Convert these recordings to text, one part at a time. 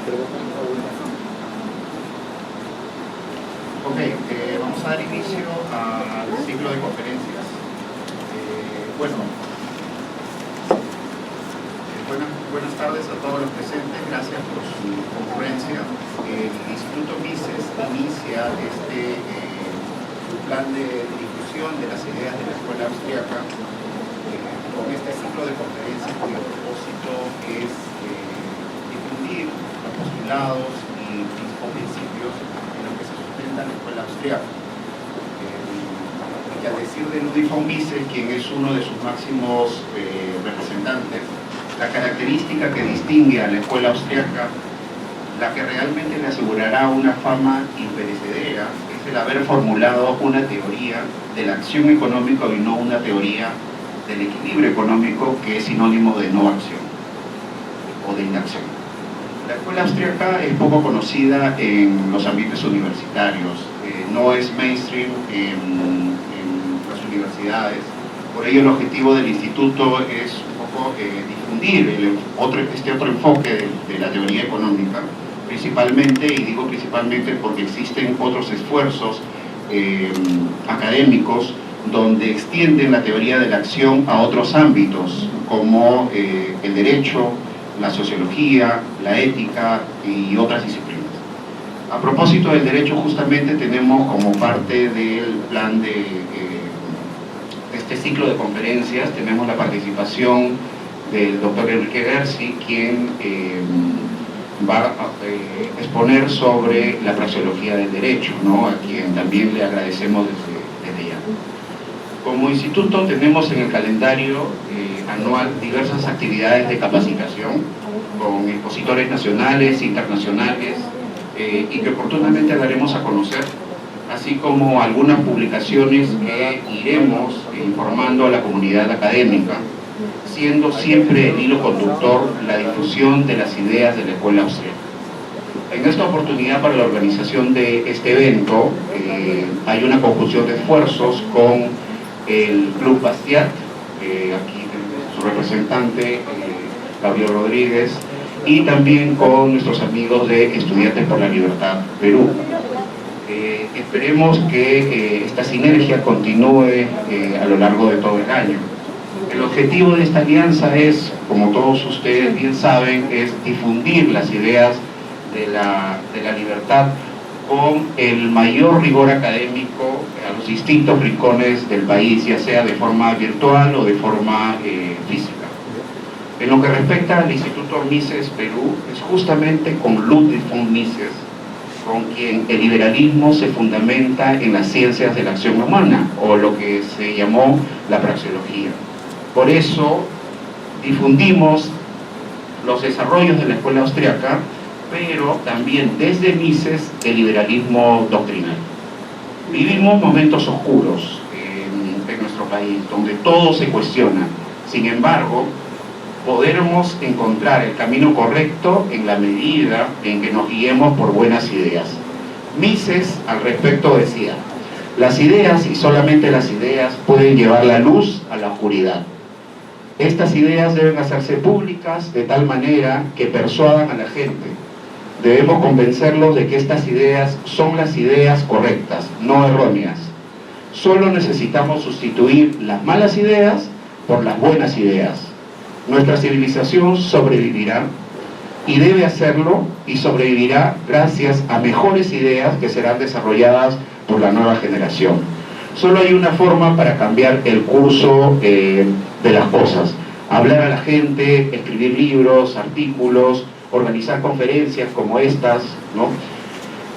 Ok, vamos a dar inicio al ciclo de conferencias. Buenas tardes a todos los presentes, gracias por su concurrencia. El Instituto Mises inicia su plan de difusión de las ideas de la Escuela Austriaca con este ciclo de conferencias cuyo propósito es difundir los postulados y principios en los que se sustenta la Escuela Austriaca. Y al decir de Ludwig von Mises, quien es uno de sus máximos representantes, la característica que distingue a la Escuela Austriaca, la que realmente le asegurará una fama imperecedera, es el haber formulado una teoría de la acción económica y no una teoría del equilibrio económico, que es sinónimo de no acción o de inacción. La Escuela Austriaca es poco conocida en los ambientes universitarios, no es mainstream en las universidades. Por ello el objetivo del instituto es un poco difundir este otro enfoque de la teoría económica, principalmente, y digo principalmente porque existen otros esfuerzos académicos donde extienden la teoría de la acción a otros ámbitos, como el derecho, la sociología, la ética y otras disciplinas. A propósito del derecho, justamente tenemos como parte del plan de este ciclo de conferencias, tenemos la participación del doctor Enrique Gersi, quien va a exponer sobre la praxeología del derecho, ¿no? A quien también le agradecemos desde ya. Como instituto tenemos en el calendario anual diversas actividades de capacitación con expositores nacionales e internacionales y que oportunamente daremos a conocer, así como algunas publicaciones que iremos informando a la comunidad académica, siendo siempre el hilo conductor la difusión de las ideas de la Escuela Austriaca. En esta oportunidad, para la organización de este evento, hay una conjunción de esfuerzos con el Club Bastiat, aquí su representante, Gabriel Rodríguez, y también con nuestros amigos de Estudiantes por la Libertad Perú. Esperemos que esta sinergia continúe a lo largo de todo el año. El objetivo de esta alianza es, como todos ustedes bien saben, es difundir las ideas de la libertad con el mayor rigor académico a los distintos rincones del país, ya sea de forma virtual o de forma física. En lo que respecta al Instituto Mises Perú, es justamente con Ludwig von Mises con quien el liberalismo se fundamenta en las ciencias de la acción humana, o lo que se llamó la praxeología. Por eso difundimos los desarrollos de la Escuela Austriaca, pero también desde Mises el liberalismo doctrinal. Vivimos momentos oscuros en nuestro país, donde todo se cuestiona. Sin embargo, podremos encontrar el camino correcto en la medida en que nos guiemos por buenas ideas. Mises al respecto decía: las ideas, y solamente las ideas, pueden llevar la luz a la oscuridad. Estas ideas deben hacerse públicas de tal manera que persuadan a la gente. Debemos convencerlos de que estas ideas son las ideas correctas, no erróneas. Solo necesitamos sustituir las malas ideas por las buenas ideas. Nuestra civilización sobrevivirá, y debe hacerlo, y sobrevivirá gracias a mejores ideas que serán desarrolladas por la nueva generación. Solo hay una forma para cambiar el curso de las cosas: hablar a la gente, escribir libros, artículos, organizar conferencias como estas, ¿no?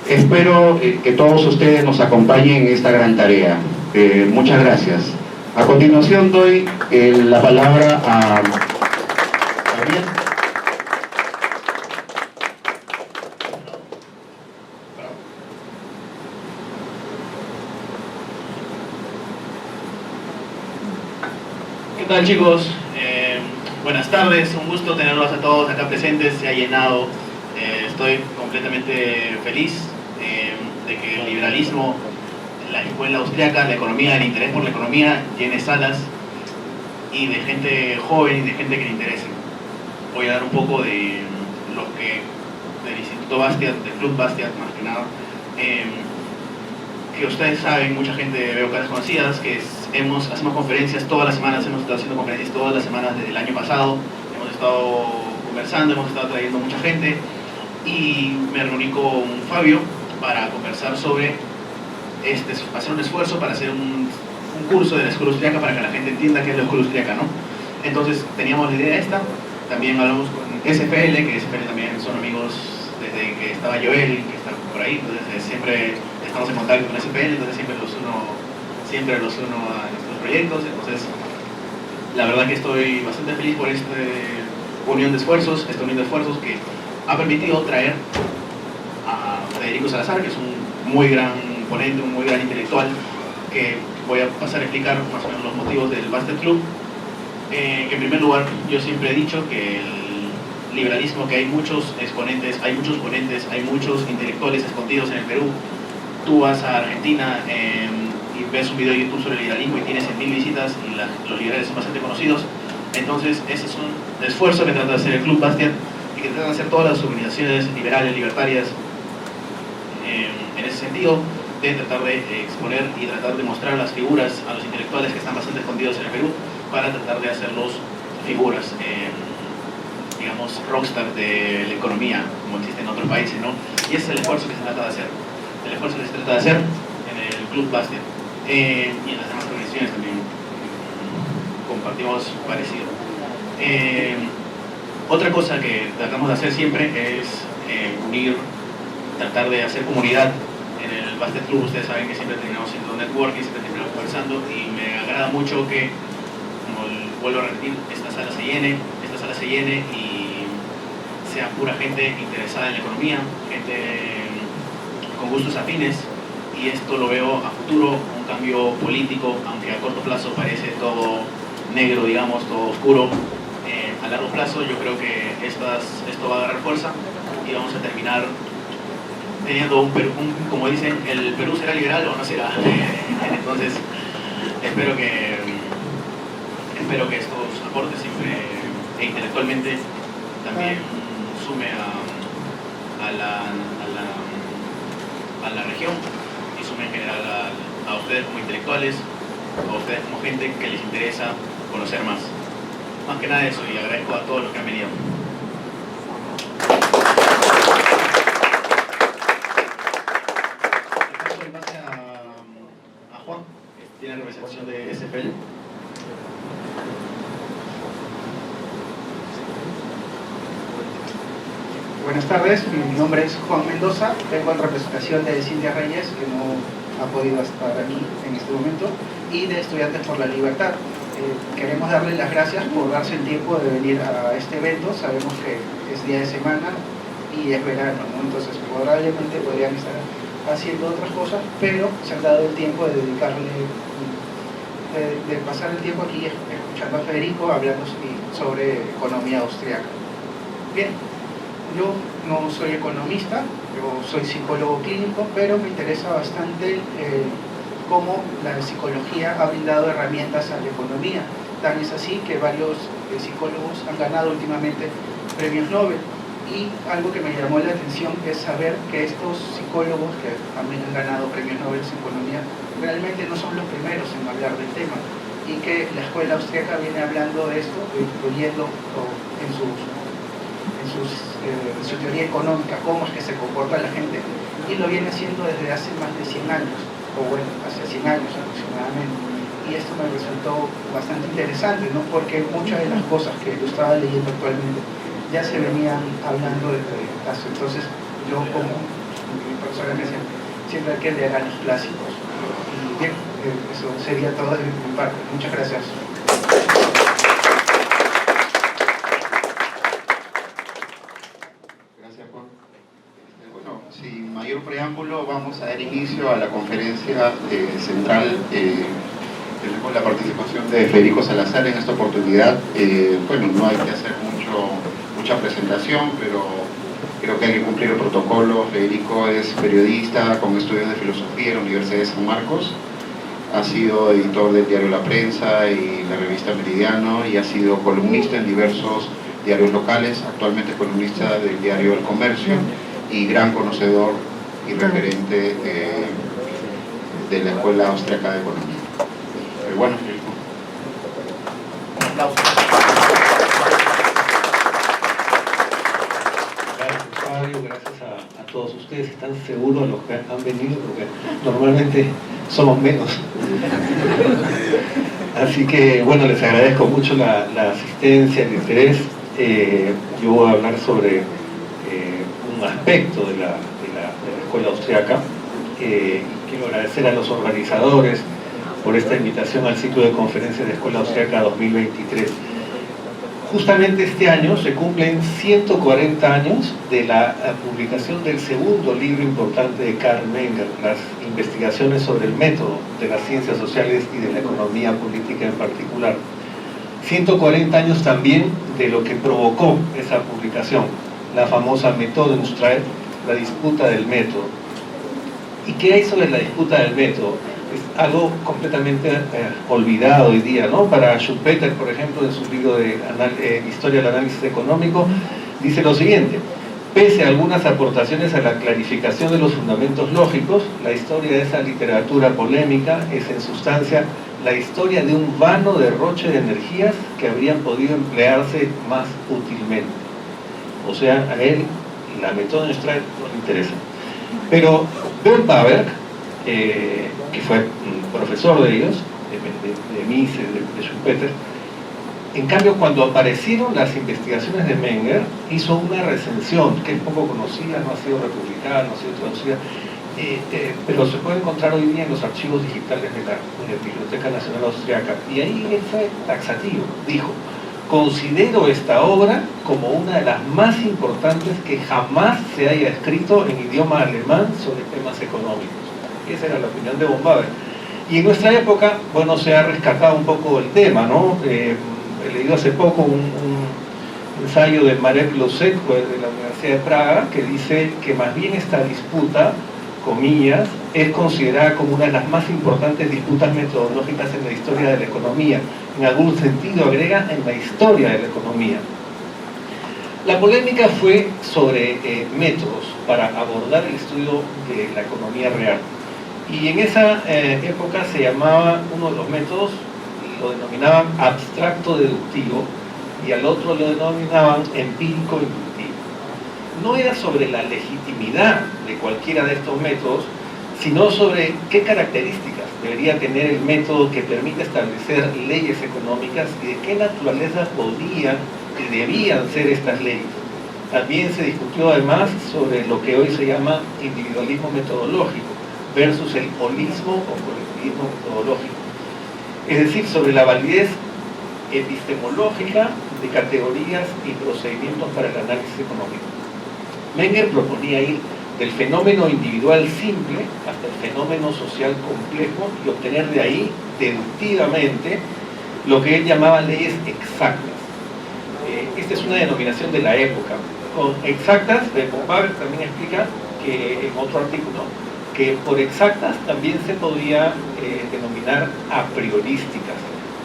Espero que todos ustedes nos acompañen en esta gran tarea. Muchas gracias. A continuación doy la palabra a Gabriel. ¿Qué tal, chicos? Buenas tardes, un gusto tenerlos a todos acá presentes, se ha llenado. Estoy completamente feliz de que el liberalismo, la escuela austriaca, la economía, el interés por la economía llene salas y de gente joven y de gente que le interese. Voy a dar un poco de lo que del Instituto Bastiat, del Club Bastiat más que nada, que ustedes saben, mucha gente veo caras conocidas, que hacemos conferencias todas las semanas, hemos estado haciendo conferencias todas las semanas desde el año pasado, hemos estado conversando, hemos estado trayendo mucha gente, y me reuní con Fabio para conversar sobre hacer un esfuerzo para hacer un curso de la escuela austríaca para que la gente entienda qué es la escuela austríaca, ¿no? Entonces teníamos la idea esta, también hablamos con SFL, que SFL también son amigos desde que estaba Joel, que está por ahí, entonces siempre estamos en contacto con SFL, entonces siempre los uno a nuestros proyectos. Entonces la verdad que estoy bastante feliz por esta unión de esfuerzos, que ha permitido traer a Federico Salazar, que es un muy gran ponente, un muy gran intelectual, que voy a pasar a explicar más o menos los motivos del Bastiat Club. Que en primer lugar, yo siempre he dicho que el liberalismo, que hay muchos exponentes, hay muchos ponentes, hay muchos intelectuales escondidos en el Perú. Tú vas a Argentina y ves un video de YouTube sobre el liberalismo y tienes 100.000 visitas y los liberales son bastante conocidos. Entonces ese es un esfuerzo que trata de hacer el Club Bastiat y que tratan de hacer todas las organizaciones liberales, libertarias, en ese sentido, de tratar de exponer y tratar de mostrar las figuras a los intelectuales que están bastante escondidos en el Perú, para tratar de hacerlos figuras, digamos, rockstar de la economía, como existe en otros países, ¿no? Y ese es el esfuerzo que se trata de hacer, en el Club Bastiat, y en las demás organizaciones también compartimos parecido. Otra cosa que tratamos de hacer siempre es unir, tratar de hacer comunidad. En el Bastiat Club ustedes saben que siempre terminamos haciendo networking, siempre terminamos conversando, y me agrada mucho que, como vuelvo a repetir, esta sala se llene y sea pura gente interesada en la economía, gente con gustos afines, y esto lo veo a futuro, un cambio político, aunque a corto plazo parece todo negro, digamos, todo oscuro. A largo plazo yo creo que esto va a agarrar fuerza y vamos a terminar teniendo un Perú, como dicen, el Perú será liberal o no será. Entonces espero que estos aportes siempre e intelectualmente también sume a la región y sume en general a ustedes como intelectuales, a ustedes como gente que les interesa conocer más. Más que nada eso, y agradezco a todos los que han venido. En base a Juan, que tiene representación de SFL. Buenas tardes, mi nombre es Juan Mendoza, vengo en representación de Cintia Reyes, que no ha podido estar aquí en este momento, y de Estudiantes por la Libertad. Queremos darles las gracias por darse el tiempo de venir a este evento. Sabemos que es día de semana y es verano, ¿no? Entonces probablemente podrían estar haciendo otras cosas, pero se han dado el tiempo de dedicarle, de pasar el tiempo aquí escuchando a Federico hablando sobre economía austríaca. Bien, yo no soy economista, yo soy psicólogo clínico, pero me interesa bastante cómo la psicología ha brindado herramientas a la economía. Tan es así que varios psicólogos han ganado últimamente premios Nobel. Y algo que me llamó la atención es saber que estos psicólogos que también han ganado premios Nobel en economía realmente no son los primeros en hablar del tema, y que la escuela austríaca viene hablando de esto, incluyendo en su teoría económica, cómo es que se comporta la gente, y lo viene haciendo desde hace más de 100 años, o bueno, hace 100 años aproximadamente. Y esto me resultó bastante interesante, ¿no? Porque muchas de las cosas que yo estaba leyendo actualmente ya se venían hablando desde hace. Entonces yo, como mi profesora me decía, siempre hay que leer a los clásicos. Y bien, eso sería todo de mi parte. Muchas gracias. Gracias, Juan. Bueno, sin mayor preámbulo, vamos a dar inicio a la conferencia central. Tenemos la participación de Federico Salazar en esta oportunidad. Bueno, no hay que hacer mucha presentación, pero creo que hay que cumplir el protocolo. Federico es periodista con estudios de filosofía en la Universidad de San Marcos. Ha sido editor del diario La Prensa y la revista Meridiano, y ha sido columnista en diversos diarios locales, actualmente columnista del diario El Comercio y gran conocedor y referente de la Escuela Austriaca de Economía. Bueno, gracias Fabio, gracias a todos ustedes. Están seguros los que han venido, porque normalmente somos menos. Así que bueno, les agradezco mucho la asistencia, el interés. Yo voy a hablar sobre un aspecto de la Escuela Austriaca. Quiero agradecer a los organizadores por esta invitación al ciclo de conferencias de Escuela Austriaca 2023. Justamente este año se cumplen 140 años de la publicación del segundo libro importante de Karl Menger, las investigaciones sobre el método de las ciencias sociales y de la economía política en particular. 140 años también de lo que provocó esa publicación, la famosa Methodenstreit, la disputa del método. ¿Y qué hay sobre la disputa del método? Es algo completamente olvidado hoy día, ¿no? Para Schumpeter, por ejemplo, en su libro de Historia del Análisis Económico, dice lo siguiente: pese a algunas aportaciones a la clarificación de los fundamentos lógicos, la historia de esa literatura polémica es en sustancia la historia de un vano derroche de energías que habrían podido emplearse más útilmente. O sea, a él la Methodenstreit no le interesa. Pero Bert Bawerk, que fue profesor de ellos, de Mises, de Schumpeter, en cambio, cuando aparecieron las investigaciones de Menger, hizo una recensión que es poco conocida, no ha sido republicada, no ha sido traducida, pero se puede encontrar hoy día en los archivos digitales de la Biblioteca Nacional Austriaca. Y ahí él fue taxativo, dijo: considero esta obra como una de las más importantes que jamás se haya escrito en idioma alemán sobre temas económicos. Esa era la opinión de von Bawerk. Y en nuestra época, bueno, se ha rescatado un poco el tema, ¿no? He leído hace poco un ensayo de Marek Losek de la Universidad de Praga, que dice que más bien esta disputa, comillas, es considerada como una de las más importantes disputas metodológicas en la historia de la economía. En algún sentido, agrega, en la historia de la economía. La polémica fue sobre métodos para abordar el estudio de la economía real. Y en esa época se llamaba uno de los métodos, lo denominaban abstracto deductivo, y al otro lo denominaban empírico inductivo. No era sobre la legitimidad de cualquiera de estos métodos, sino sobre qué características debería tener el método que permite establecer leyes económicas y de qué naturaleza podían y debían ser estas leyes. También se discutió además sobre lo que hoy se llama individualismo metodológico versus el holismo o colectivismo metodológico. Es decir, sobre la validez epistemológica de categorías y procedimientos para el análisis económico. Menger proponía ir del fenómeno individual simple hasta el fenómeno social complejo y obtener de ahí, deductivamente, lo que él llamaba leyes exactas. Esta es una denominación de la época. Con exactas, von Bawerk también explica que en otro artículo, que por exactas también se podía denominar a priorísticas,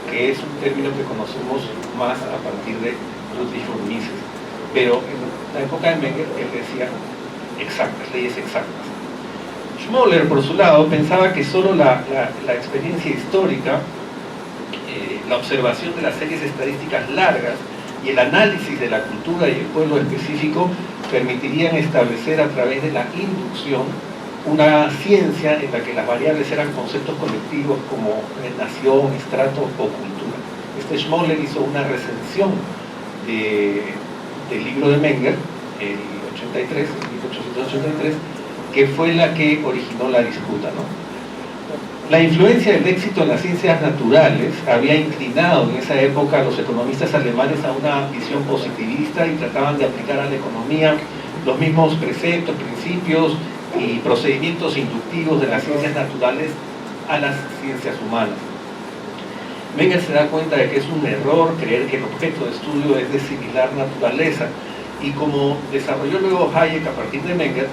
que es un término que conocemos más a partir de Ludwig von Mises. Pero en la época de Menger él decía exactas, leyes exactas. Schmoller, por su lado, pensaba que solo la experiencia histórica, la observación de las series estadísticas largas y el análisis de la cultura y el pueblo específico permitirían establecer a través de la inducción una ciencia en la que las variables eran conceptos colectivos como nación, estrato o cultura. Schmoller hizo una recensión del libro de Menger, el 1883, que fue la que originó la disputa, ¿no? La influencia del éxito en las ciencias naturales había inclinado en esa época a los economistas alemanes a una visión positivista y trataban de aplicar a la economía los mismos preceptos, principios y procedimientos inductivos de las ciencias naturales a las ciencias humanas. Menger se da cuenta de que es un error creer que el objeto de estudio es de similar naturaleza, y como desarrolló luego Hayek a partir de Menger,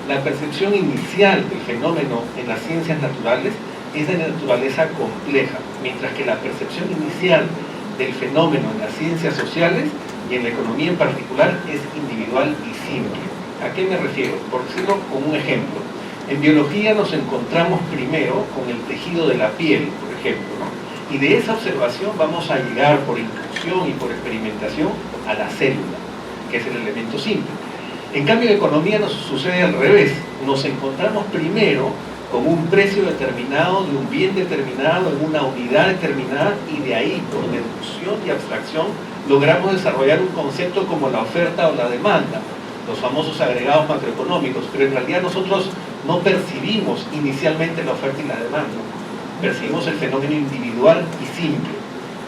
la percepción inicial del fenómeno en las ciencias naturales es de naturaleza compleja, mientras que la percepción inicial del fenómeno en las ciencias sociales y en la economía en particular es individual y simple. ¿A qué me refiero? Por decirlo como un ejemplo, en biología nos encontramos primero con el tejido de la piel, por ejemplo, ¿no? Y de esa observación vamos a llegar por inducción y por experimentación a la célula, que es el elemento simple. En cambio, en economía nos sucede al revés. Nos encontramos primero con un precio determinado de un bien determinado en una unidad determinada y de ahí, por deducción y abstracción, logramos desarrollar un concepto como la oferta o la demanda, los famosos agregados macroeconómicos, pero en realidad nosotros no percibimos inicialmente la oferta y la demanda, percibimos el fenómeno individual y simple.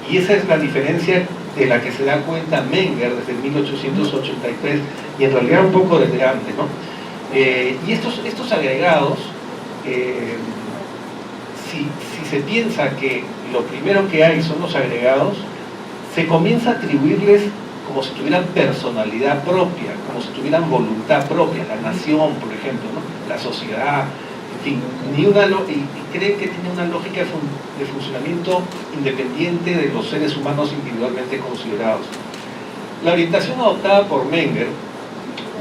Y esa es la diferencia de la que se da cuenta Menger desde 1883 y en realidad un poco desde antes, ¿no? Y estos agregados, si se piensa que lo primero que hay son los agregados, se comienza a atribuirles como si tuvieran personalidad propia, como si tuvieran voluntad propia, la nación, por ejemplo, ¿no? La sociedad, en fin, y creen que tiene una lógica de funcionamiento independiente de los seres humanos individualmente considerados. La orientación adoptada por Menger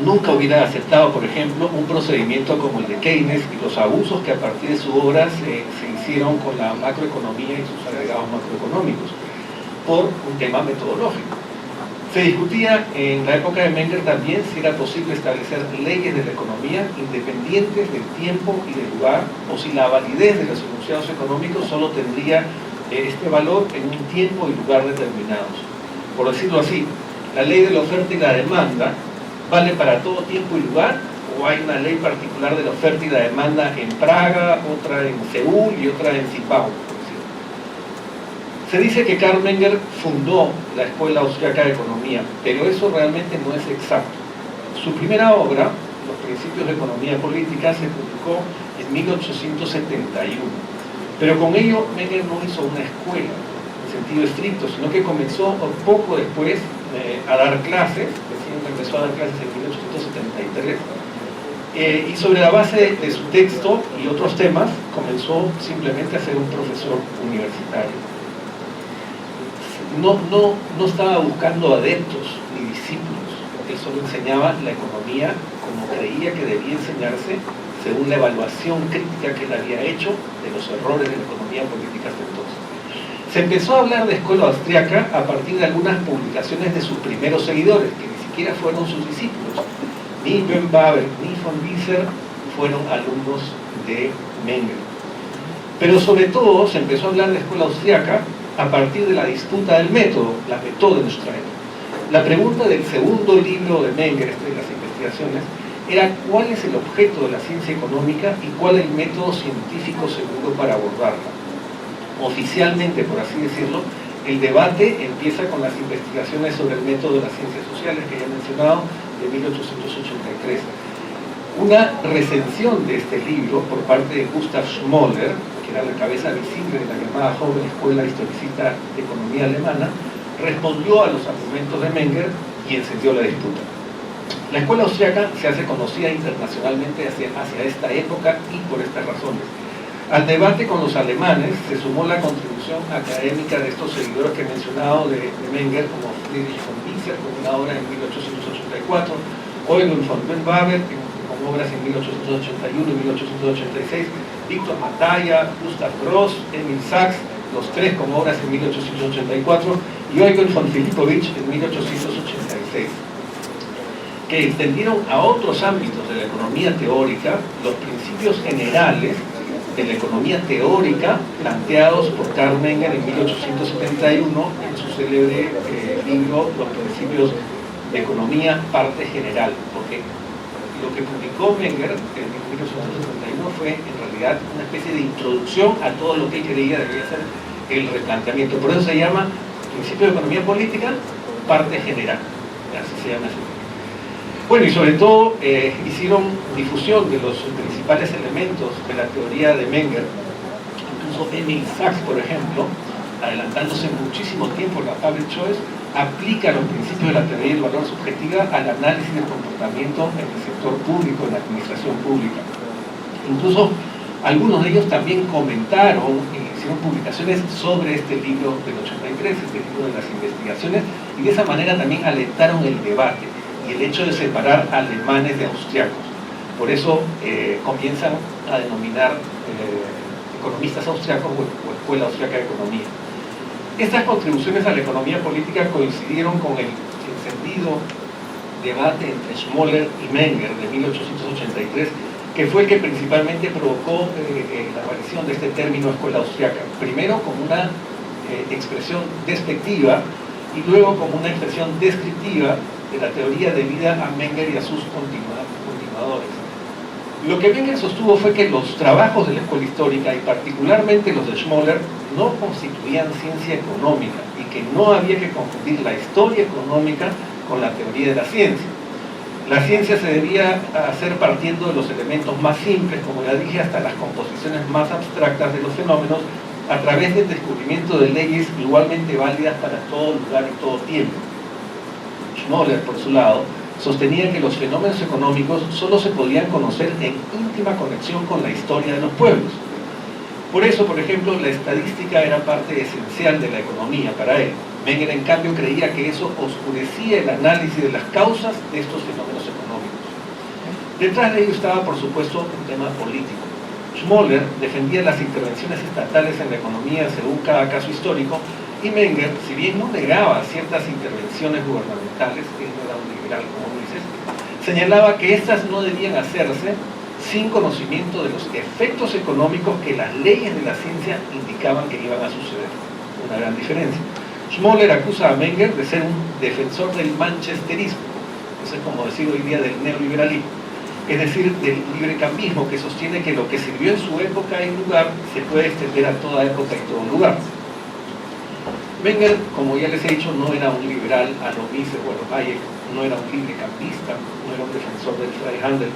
nunca hubiera aceptado, por ejemplo, un procedimiento como el de Keynes y los abusos que a partir de su obra se hicieron con la macroeconomía y sus agregados macroeconómicos, por un tema metodológico. Se discutía en la época de Menger también si era posible establecer leyes de la economía independientes del tiempo y del lugar, o si la validez de los enunciados económicos solo tendría este valor en un tiempo y lugar determinados. Por decirlo así, la ley de la oferta y la demanda vale para todo tiempo y lugar, o hay una ley particular de la oferta y la demanda en Praga, otra en Seúl y otra en Zimbabue. Se dice que Karl Menger fundó la Escuela Austriaca de Economía, pero eso realmente no es exacto. Su primera obra, Los Principios de Economía Política, se publicó en 1871, pero con ello Menger no hizo una escuela en sentido estricto, sino que comenzó poco después a dar clases, recién empezó a dar clases en 1873, y sobre la base de su texto y otros temas comenzó simplemente a ser un profesor universitario. No estaba buscando adeptos ni discípulos, él solo enseñaba la economía como creía que debía enseñarse según la evaluación crítica que él había hecho de los errores de la economía política hasta entonces. Se empezó a hablar de escuela austriaca a partir de algunas publicaciones de sus primeros seguidores, que ni siquiera fueron sus discípulos. Ni Böhm-Bawerk ni von Wieser fueron alumnos de Menger. Pero sobre todo se empezó a hablar de escuela austriaca a partir de la disputa del método, la Methodenstreit. La pregunta del segundo libro de Menger, de las investigaciones, era cuál es el objeto de la ciencia económica y cuál el método científico seguro para abordarla. Oficialmente, por así decirlo, el debate empieza con las investigaciones sobre el método de las ciencias sociales que ya he mencionado, de 1883. Una recensión de este libro por parte de Gustav Schmoller, que era la cabeza visible de la llamada joven escuela historicista de economía alemana, respondió a los argumentos de Menger y encendió la disputa. La escuela austriaca se hace conocida internacionalmente hacia esta época y por estas razones. Al debate con los alemanes se sumó la contribución académica de estos seguidores que he mencionado de Menger, como Friedrich von Wieser, con una obra en 1884, Eugen von Böhm-Bawerk, con obras en 1881 y 1886, Victor Mataya, Gustav Gross, Emil Sachs, los tres con obras en 1884, y Eugen von Filipovich en 1886, que extendieron a otros ámbitos de la economía teórica los principios generales de la economía teórica planteados por Karl Menger en 1871 en su célebre libro Los Principios de Economía, parte general, porque lo que publicó Menger en 1871 fue en realidad una especie de introducción a todo lo que él creía debía ser el replanteamiento. Por eso se llama Principio de Economía Política, parte general, así se llama ese libro. Bueno, y sobre todo hicieron difusión de los principales elementos de la teoría de Menger. Incluso Emil Sachs, por ejemplo, adelantándose muchísimo tiempo en la Public Choice, aplica los principios de la teoría del valor subjetiva al análisis del comportamiento en el sector público, en la administración pública. Incluso algunos de ellos también comentaron, hicieron publicaciones sobre este libro del 83, este libro de las investigaciones, y de esa manera también alentaron el debate y el hecho de separar alemanes de austriacos. Por eso comienzan a denominar economistas austriacos o Escuela Austriaca de Economía. Estas contribuciones a la economía política coincidieron con el encendido debate entre Schmoller y Menger de 1883, que fue el que principalmente provocó la aparición de este término escuela austriaca, primero como una expresión despectiva y luego como una expresión descriptiva de la teoría debida a Menger y a sus continuadores. Lo que Menger sostuvo fue que los trabajos de la escuela histórica, y particularmente los de Schmoller, no constituían ciencia económica y que no había que confundir la historia económica con la teoría de la ciencia. La ciencia se debía hacer partiendo de los elementos más simples, como ya dije, hasta las composiciones más abstractas de los fenómenos, a través del descubrimiento de leyes igualmente válidas para todo lugar y todo tiempo. Schmoller, por su lado, sostenía que los fenómenos económicos solo se podían conocer en íntima conexión con la historia de los pueblos. Por eso, por ejemplo, la estadística era parte esencial de la economía para él. Menger, en cambio, creía que eso oscurecía el análisis de las causas de estos fenómenos económicos. Detrás de ello estaba, por supuesto, un tema político. Schmoller defendía las intervenciones estatales en la economía según cada caso histórico, y Menger, si bien no negaba ciertas intervenciones gubernamentales, que no era un liberal como dices, señalaba que éstas no debían hacerse sin conocimiento de los efectos económicos que las leyes de la ciencia indicaban que iban a suceder. Una gran diferencia. Schmoller acusa a Menger de ser un defensor del manchesterismo, eso es como decir hoy día del neoliberalismo, es decir, del librecambismo, que sostiene que lo que sirvió en su época y lugar se puede extender a toda época y todo lugar. Menger, como ya les he dicho, no era un liberal a lo Mises o a lo Hayek, no era un librecambista, no era un defensor del Freihandel,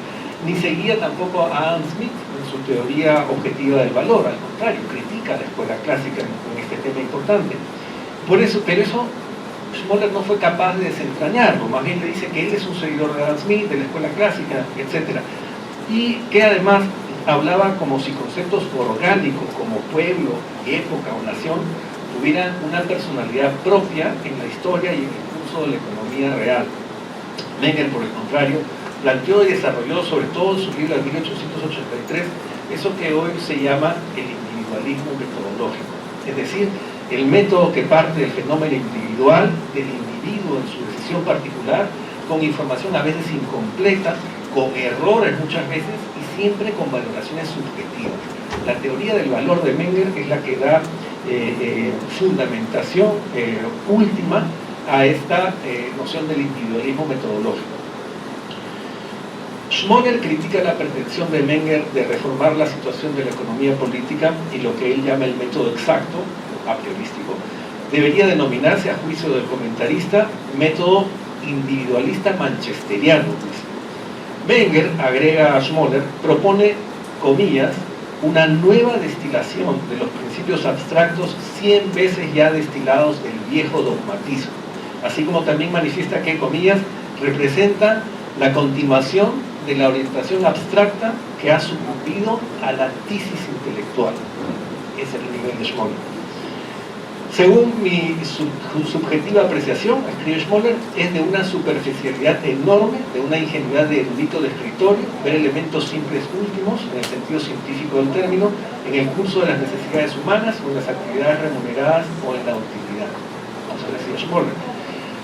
ni seguía tampoco a Adam Smith en su teoría objetiva del valor, al contrario, critica a la escuela clásica en este tema importante. Pero eso Schmoller no fue capaz de desentrañarlo, más bien le dice que él es un seguidor de Adam Smith, de la escuela clásica, etc. Y que además hablaba como si conceptos orgánicos como pueblo, época o nación tuvieran una personalidad propia en la historia y en el curso de la economía real. Menger, por el contrario, planteó y desarrolló, sobre todo en su libro de 1883, eso que hoy se llama el individualismo metodológico, es decir, el método que parte del fenómeno individual, del individuo en su decisión particular, con información a veces incompleta, con errores muchas veces y siempre con valoraciones subjetivas. La teoría del valor de Menger es la que da fundamentación última a esta noción del individualismo metodológico. Schmoller critica la pretensión de Menger de reformar la situación de la economía política y lo que él llama el método exacto, a priorístico, debería denominarse, a juicio del comentarista, método individualista manchesteriano. Menger, agrega a Schmoller, propone, comillas, una nueva destilación de los principios abstractos 100 veces ya destilados del viejo dogmatismo, así como también manifiesta que, comillas, representa la continuación de la orientación abstracta que ha sucumbido a la tisis intelectual. Ese es el nivel de Schmoller. Según mi subjetiva apreciación, escribe Schmoller, es de una superficialidad enorme, de una ingenuidad de erudito de escritorio, ver elementos simples últimos, en el sentido científico del término, en el curso de las necesidades humanas o en las actividades remuneradas o en la utilidad. Vamos a decir Schmoller.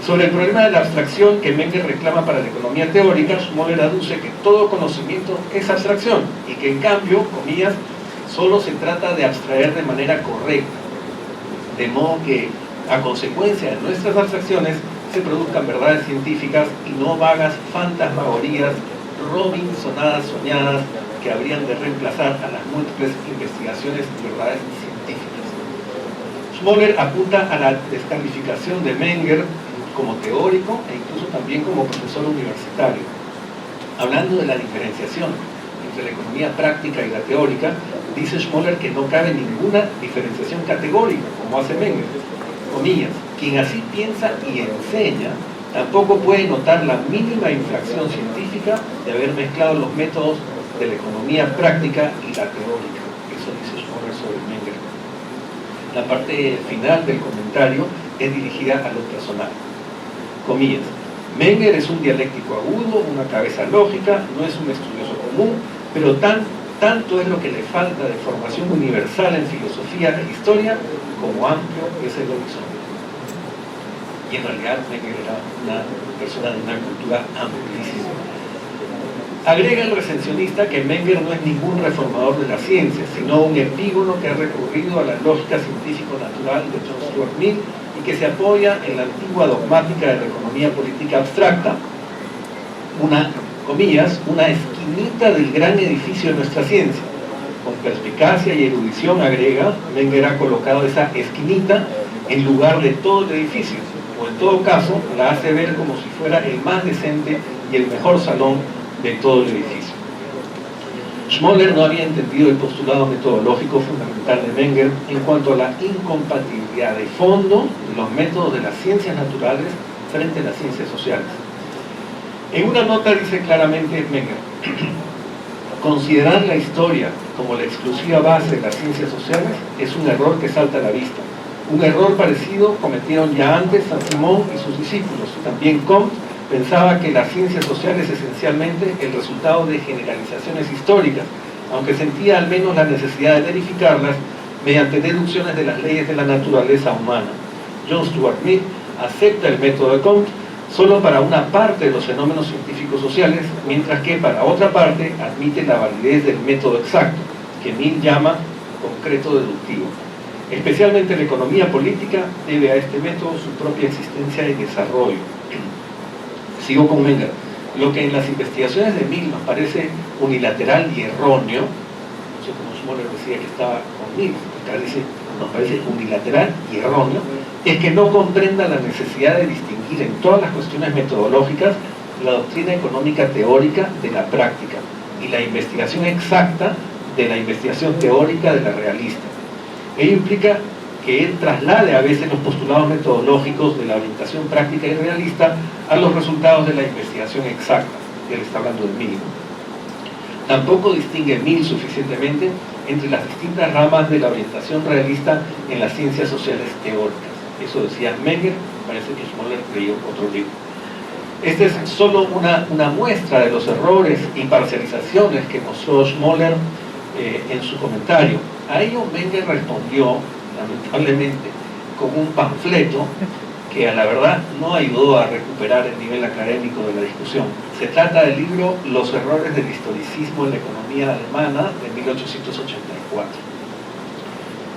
Sobre el problema de la abstracción que Menger reclama para la economía teórica, Schmoller aduce que todo conocimiento es abstracción y que en cambio, comillas, solo se trata de abstraer de manera correcta, de modo que a consecuencia de nuestras abstracciones se produzcan verdades científicas y no vagas fantasmagorías robinsonadas soñadas que habrían de reemplazar a las múltiples investigaciones y verdades científicas. Schmoller apunta a la descalificación de Menger como teórico e incluso también como profesor universitario. Hablando de la diferenciación entre la economía práctica y la teórica, dice Schmoller que no cabe ninguna diferenciación categórica, como hace Menger. Comillas, quien así piensa y enseña, tampoco puede notar la mínima infracción científica de haber mezclado los métodos de la economía práctica y la teórica. Eso dice Schmoller sobre Menger. La parte final del comentario es dirigida a lo personal. comillas, Menger es un dialéctico agudo, una cabeza lógica, no es un estudioso común, pero tanto es lo que le falta de formación universal en filosofía e historia como amplio es el horizonte. Y en realidad Menger era una persona de una cultura amplísima. Agrega el recensionista que Menger no es ningún reformador de la ciencia, sino un epígono que ha recurrido a la lógica científico-natural de John Stuart Mill y que se apoya en la antigua dogmática de la economía política abstracta, comillas, una esquinita del gran edificio de nuestra ciencia. Con perspicacia y erudición, agrega, Menger ha colocado esa esquinita en lugar de todo el edificio, o en todo caso la hace ver como si fuera el más decente y el mejor salón de todo el edificio. Schmoller no había entendido el postulado metodológico fundamental de Menger en cuanto a la incompatibilidad de fondo de los métodos de las ciencias naturales frente a las ciencias sociales. En una nota dice claramente Menger: considerar la historia como la exclusiva base de las ciencias sociales es un error que salta a la vista. Un error parecido cometieron ya antes Saint-Simon y sus discípulos. También Comte pensaba que las ciencias sociales es esencialmente el resultado de generalizaciones históricas, aunque sentía al menos la necesidad de verificarlas mediante deducciones de las leyes de la naturaleza humana. John Stuart Mill acepta el método de Comte solo para una parte de los fenómenos científicos sociales, mientras que para otra parte admite la validez del método exacto, que Mill llama concreto deductivo. Especialmente la economía política debe a este método su propia existencia y desarrollo. Sigo con Menger. Lo que en las investigaciones de Mill nos parece unilateral y erróneo, no sé cómo Schmoller decía que estaba con Mill, acá dice nos parece unilateral y erróneo, es que no comprenda la necesidad de distinguir en todas las cuestiones metodológicas la doctrina económica teórica de la práctica y la investigación exacta de la investigación teórica de la realista. Ello implica que él traslade a veces los postulados metodológicos de la orientación práctica y realista a los resultados de la investigación exacta. Él está hablando del Mill. Tampoco distingue Mill suficientemente entre las distintas ramas de la orientación realista en las ciencias sociales teóricas. Eso decía Menger, parece que Schmoller leyó otro libro. Esta es solo una muestra de los errores y parcializaciones que mostró Schmoller en su comentario. A ello Menger respondió, lamentablemente, con un panfleto que a la verdad no ayudó a recuperar el nivel académico de la discusión. Se trata del libro Los errores del historicismo en la economía alemana de 1884,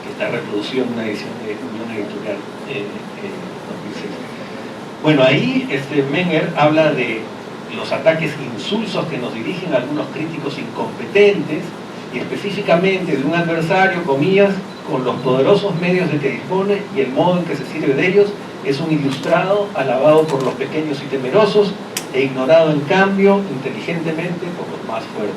que está reproducido en una edición de Unión Editorial en 2006. Bueno, ahí Menger habla de los ataques insulsos que nos dirigen algunos críticos incompetentes y específicamente de un adversario, comillas, con los poderosos medios de que dispone y el modo en que se sirve de ellos, es un ilustrado, alabado por los pequeños y temerosos e ignorado en cambio inteligentemente por los más fuertes.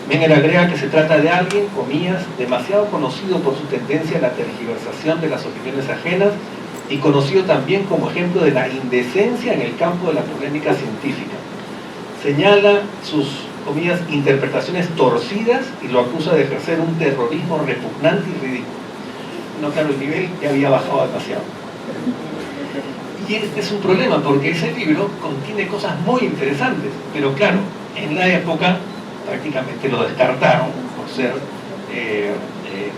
Menger agrega que se trata de alguien, comillas, demasiado conocido por su tendencia a la tergiversación de las opiniones ajenas y conocido también como ejemplo de la indecencia en el campo de la polémica científica. Señala sus, comillas, interpretaciones torcidas y lo acusa de ejercer un terrorismo repugnante y ridículo. No, claro, el nivel ya había bajado demasiado. Y este es un problema porque ese libro contiene cosas muy interesantes, pero claro, en la época prácticamente lo descartaron por ser,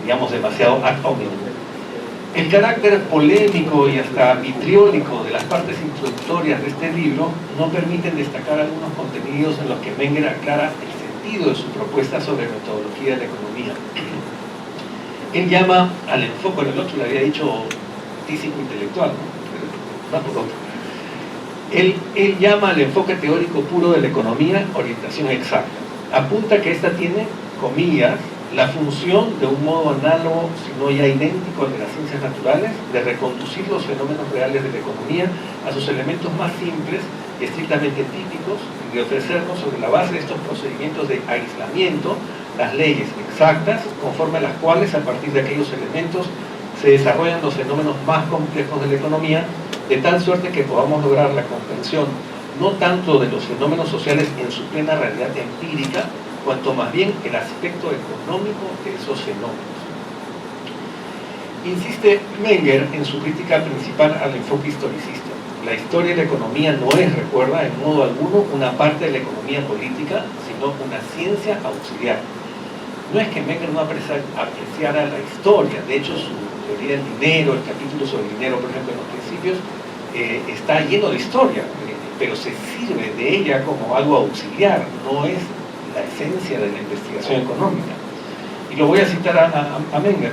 digamos, demasiado ad hominem. El carácter polémico y hasta vitriólico de las partes introductorias de este libro no permiten destacar algunos contenidos en los que Menger aclara el sentido de su propuesta sobre metodología de la economía. Él llama al enfoque, el otro le había dicho físico intelectual, ¿no? Él llama al enfoque teórico puro de la economía orientación exacta. Apunta que esta tiene, comillas, la función de un modo análogo, si no ya idéntico al de las ciencias naturales, de reconducir los fenómenos reales de la economía a sus elementos más simples y estrictamente típicos, y de ofrecernos sobre la base de estos procedimientos de aislamiento las leyes exactas, conforme a las cuales a partir de aquellos elementos se desarrollan los fenómenos más complejos de la economía, de tal suerte que podamos lograr la comprensión no tanto de los fenómenos sociales en su plena realidad empírica, cuanto más bien el aspecto económico de esos fenómenos. Insiste Menger en su crítica principal al enfoque historicista. La historia de la economía no es, recuerda, en modo alguno una parte de la economía política, sino una ciencia auxiliar. No es que Menger no apreciara la historia, de hecho su teoría del dinero, el capítulo sobre el dinero, por ejemplo, en los principios, está lleno de historia, pero se sirve de ella como algo auxiliar, no es la esencia de la investigación económica. Y lo voy a citar a Menger.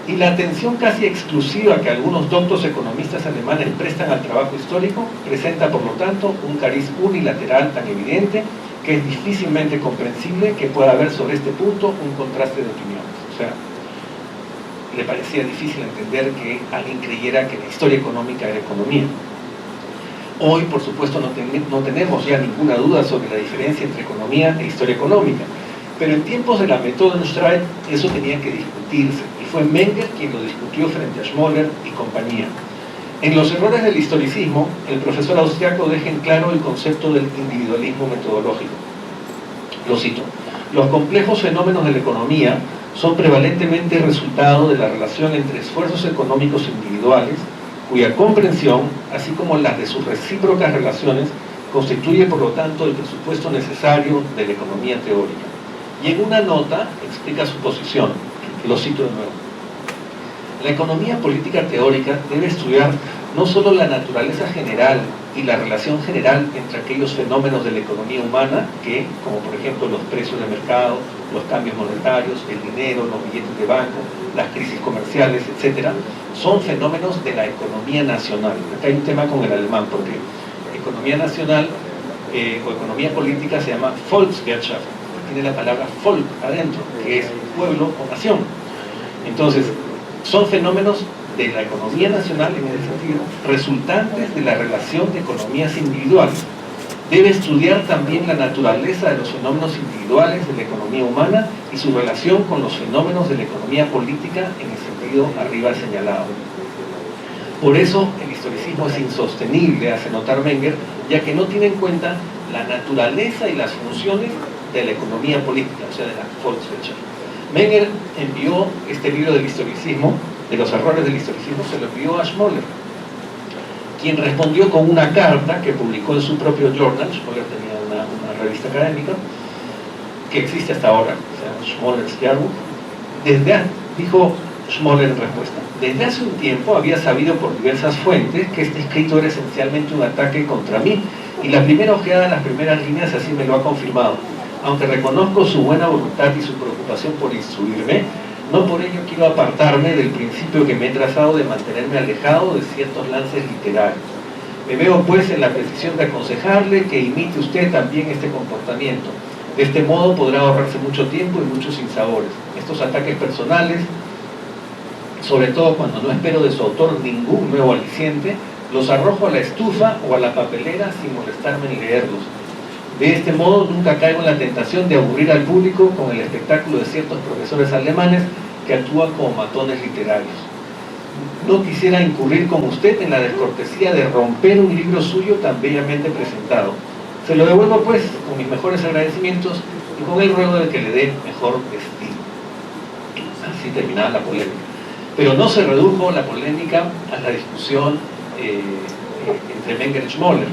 Y la atención casi exclusiva que algunos doctos economistas alemanes prestan al trabajo histórico presenta, por lo tanto, un cariz unilateral tan evidente que es difícilmente comprensible que pueda haber sobre este punto un contraste de opiniones. O sea, le parecía difícil entender que alguien creyera que la historia económica era economía. Hoy, por supuesto, no tenemos ya ninguna duda sobre la diferencia entre economía e historia económica, pero en tiempos de la Methodenstreit eso tenía que discutirse, y fue Menger quien lo discutió frente a Schmoller y compañía. En Los errores del historicismo, el profesor austriaco deja en claro el concepto del individualismo metodológico. Lo cito: los complejos fenómenos de la economía son prevalentemente resultado de la relación entre esfuerzos económicos individuales, cuya comprensión, así como las de sus recíprocas relaciones, constituye por lo tanto el presupuesto necesario de la economía teórica. Y en una nota explica su posición, lo cito de nuevo: la economía política teórica debe estudiar no solo la naturaleza general y la relación general entre aquellos fenómenos de la economía humana que, como por ejemplo los precios de mercado, los cambios monetarios, el dinero, los billetes de banco, las crisis comerciales, etc., son fenómenos de la economía nacional. Acá hay un tema con el alemán, porque economía nacional o economía política se llama Volkswirtschaft, tiene la palabra Volk adentro, que es pueblo o nación. Entonces, son fenómenos de la economía nacional, en ese sentido, resultantes de la relación de economías individuales. Debe estudiar también la naturaleza de los fenómenos individuales de la economía humana y su relación con los fenómenos de la economía política en el sentido arriba señalado. Por eso el historicismo es insostenible, hace notar Menger, ya que no tiene en cuenta la naturaleza y las funciones de la economía política, o sea, de la Volkswirtschaft. Menger envió este libro del historicismo, de los errores del historicismo, se lo envió a Schmoller, quien respondió con una carta que publicó en su propio journal. Schmoller tenía una revista académica que existe hasta ahora, se llama Schmoller's Jahrbuch. Dijo Schmoller en respuesta: desde hace un tiempo había sabido por diversas fuentes que este escrito era esencialmente un ataque contra mí, y la primera ojeada en las primeras líneas así me lo ha confirmado. Aunque reconozco su buena voluntad y su preocupación por instruirme, no por ello quiero apartarme del principio que me he trazado de mantenerme alejado de ciertos lances literarios. Me veo pues en la precisión de aconsejarle que imite usted también este comportamiento. De este modo podrá ahorrarse mucho tiempo y muchos sinsabores. Estos ataques personales, sobre todo cuando no espero de su autor ningún nuevo aliciente, los arrojo a la estufa o a la papelera sin molestarme en leerlos. De este modo nunca caigo en la tentación de aburrir al público con el espectáculo de ciertos profesores alemanes que actúan como matones literarios. No quisiera incurrir como usted en la descortesía de romper un libro suyo tan bellamente presentado. Se lo devuelvo pues con mis mejores agradecimientos y con el ruego de que le dé mejor destino. Así terminaba la polémica. Pero no se redujo la polémica a la discusión entre Menger y Schmoller.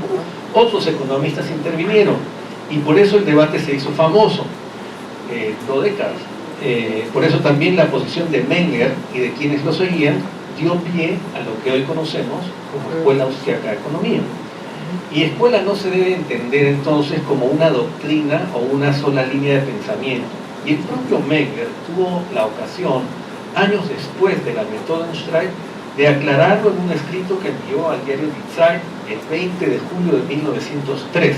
Otros economistas intervinieron y por eso el debate se hizo famoso, duró décadas. Por eso también la posición de Menger y de quienes lo seguían dio pie a lo que hoy conocemos como Escuela Austriaca de Economía. Y escuela no se debe entender entonces como una doctrina o una sola línea de pensamiento. Y el propio Menger tuvo la ocasión, años después de la Methodenstreit, de aclararlo en un escrito que envió al diario Die Zeit el 20 de julio de 1903,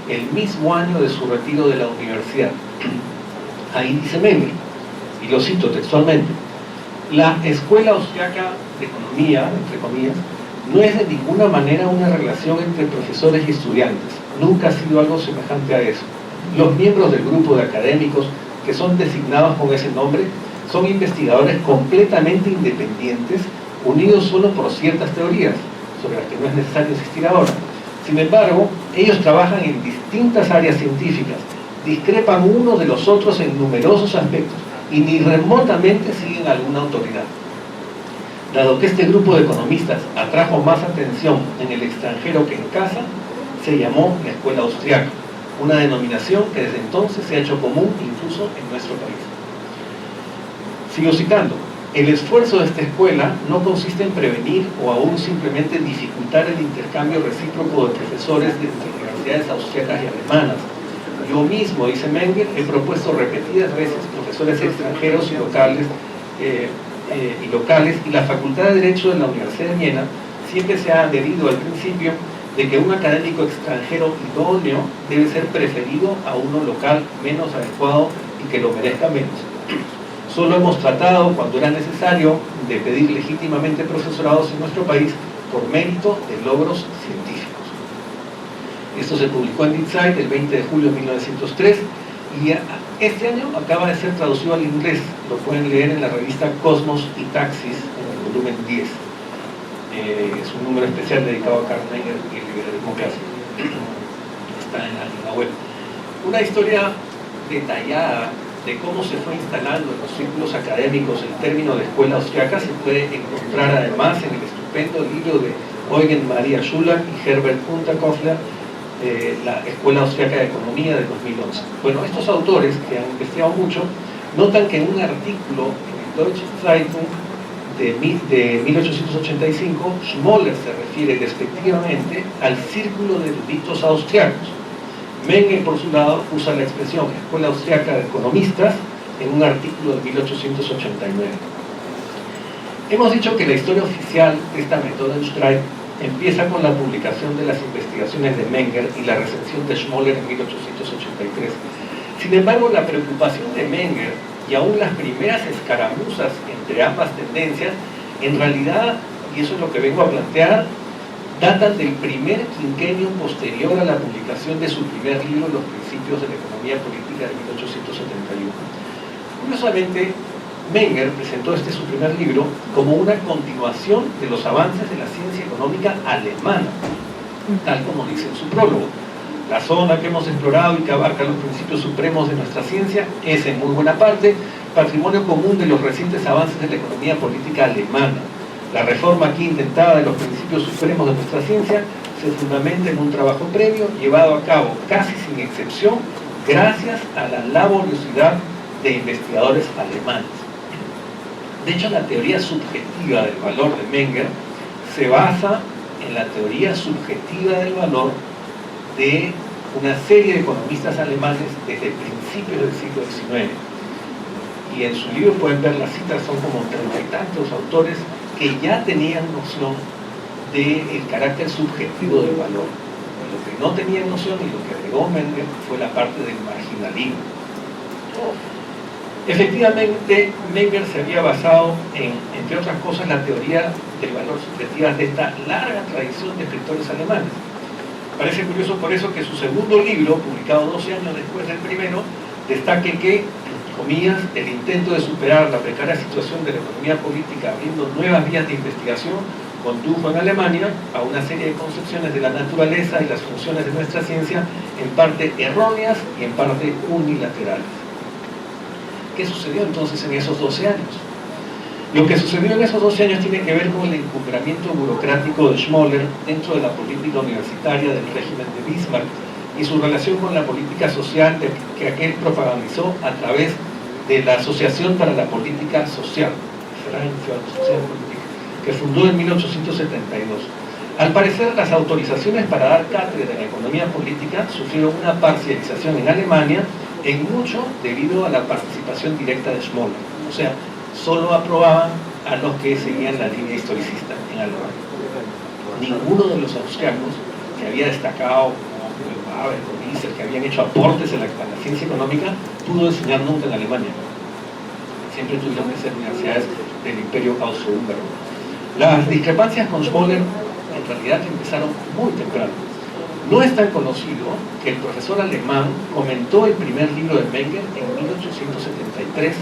el mismo año de su retiro de la universidad. Ahí dice Menger, y lo cito textualmente: la Escuela Austriaca de Economía, entre comillas, no es de ninguna manera una relación entre profesores y estudiantes, nunca ha sido algo semejante a eso. Los miembros del grupo de académicos que son designados con ese nombre son investigadores completamente independientes, unidos solo por ciertas teorías, sobre las que no es necesario insistir ahora. Sin embargo, ellos trabajan en distintas áreas científicas, discrepan unos de los otros en numerosos aspectos y ni remotamente siguen alguna autoridad. Dado que este grupo de economistas atrajo más atención en el extranjero que en casa, se llamó la Escuela Austriaca, una denominación que desde entonces se ha hecho común incluso en nuestro país. Sigo citando: el esfuerzo de esta escuela no consiste en prevenir o aún simplemente dificultar el intercambio recíproco de profesores de universidades austriacas y alemanas. Yo mismo, dice Menger, he propuesto repetidas veces profesores extranjeros y locales, y la Facultad de Derecho de la Universidad de Viena siempre se ha adherido al principio de que un académico extranjero idóneo debe ser preferido a uno local menos adecuado y que lo merezca menos. Solo hemos tratado, cuando era necesario, de pedir legítimamente profesorados en nuestro país por mérito de logros científicos. Esto se publicó en Die Zeit el 20 de julio de 1903 y este año acaba de ser traducido al inglés. Lo pueden leer en la revista Cosmos y Taxis, en el volumen 10. Es un número especial dedicado a Karl Menger y el liberalismo clásico. Está en la web. Una historia detallada de cómo se fue instalando en los círculos académicos el término de escuela austriaca se puede encontrar además en el estupendo libro de Eugen Maria Schuller y Herbert Unterkofler, la Escuela Austriaca de Economía de 2011. Bueno, estos autores, que han investigado mucho, notan que en un artículo en el Deutsche Zeitung de 1885, Schmoller se refiere despectivamente al círculo de eruditos austriacos. Menger, por su lado, usa la expresión Escuela Austriaca de Economistas en un artículo de 1889. Hemos dicho que la historia oficial de esta Methodenstreit empieza con la publicación de las investigaciones de Menger y la recensión de Schmoller en 1883. Sin embargo, la preocupación de Menger y aún las primeras escaramuzas entre ambas tendencias, en realidad, y eso es lo que vengo a plantear, datan del primer quinquenio posterior a la publicación de su primer libro, Los Principios de la Economía Política, de 1871. Curiosamente, Menger presentó su primer libro como una continuación de los avances de la ciencia económica alemana, tal como dice en su prólogo. La zona que hemos explorado y que abarca los principios supremos de nuestra ciencia es en muy buena parte patrimonio común de los recientes avances de la economía política alemana. La reforma aquí intentada de los principios supremos de nuestra ciencia se fundamenta en un trabajo previo llevado a cabo casi sin excepción gracias a la laboriosidad de investigadores alemanes. De hecho, la teoría subjetiva del valor de Menger se basa en la teoría subjetiva del valor de una serie de economistas alemanes desde principios del siglo XIX. Y en su libro pueden ver las citas, son como 30 y tantos autores que ya tenían noción del carácter subjetivo del valor. Lo que no tenían noción y lo que agregó Menger fue la parte del marginalismo. Efectivamente, Menger se había basado en, entre otras cosas, la teoría del valor subjetiva de esta larga tradición de escritores alemanes. Parece curioso por eso que su segundo libro, publicado 12 años después del primero, destaque que, comillas, el intento de superar la precaria situación de la economía política abriendo nuevas vías de investigación condujo en Alemania a una serie de concepciones de la naturaleza y las funciones de nuestra ciencia en parte erróneas y en parte unilaterales. ¿Qué sucedió entonces en esos 12 años? Lo que sucedió en esos 12 años tiene que ver con el encumbramiento burocrático de Schmoller dentro de la política universitaria del régimen de Bismarck y su relación con la política social que aquel propagandizó a través de la Asociación para la Política Social, que fundó en 1872. Al parecer, las autorizaciones para dar cátedra en economía política sufrieron una parcialización en Alemania, en mucho debido a la participación directa de Schmoller. O sea, solo aprobaban a los que seguían la línea historicista en Alemania. Ninguno de los austriacos que había destacado, como Haber, Wieser, que habían hecho aportes a la ciencia económica, pudo enseñar nunca en Alemania. Siempre tuvieron que ser universidades del Imperio Austrohúngaro. Las discrepancias con Schmoller en realidad empezaron muy temprano. No es tan conocido que el profesor alemán comentó el primer libro de Menger en 1873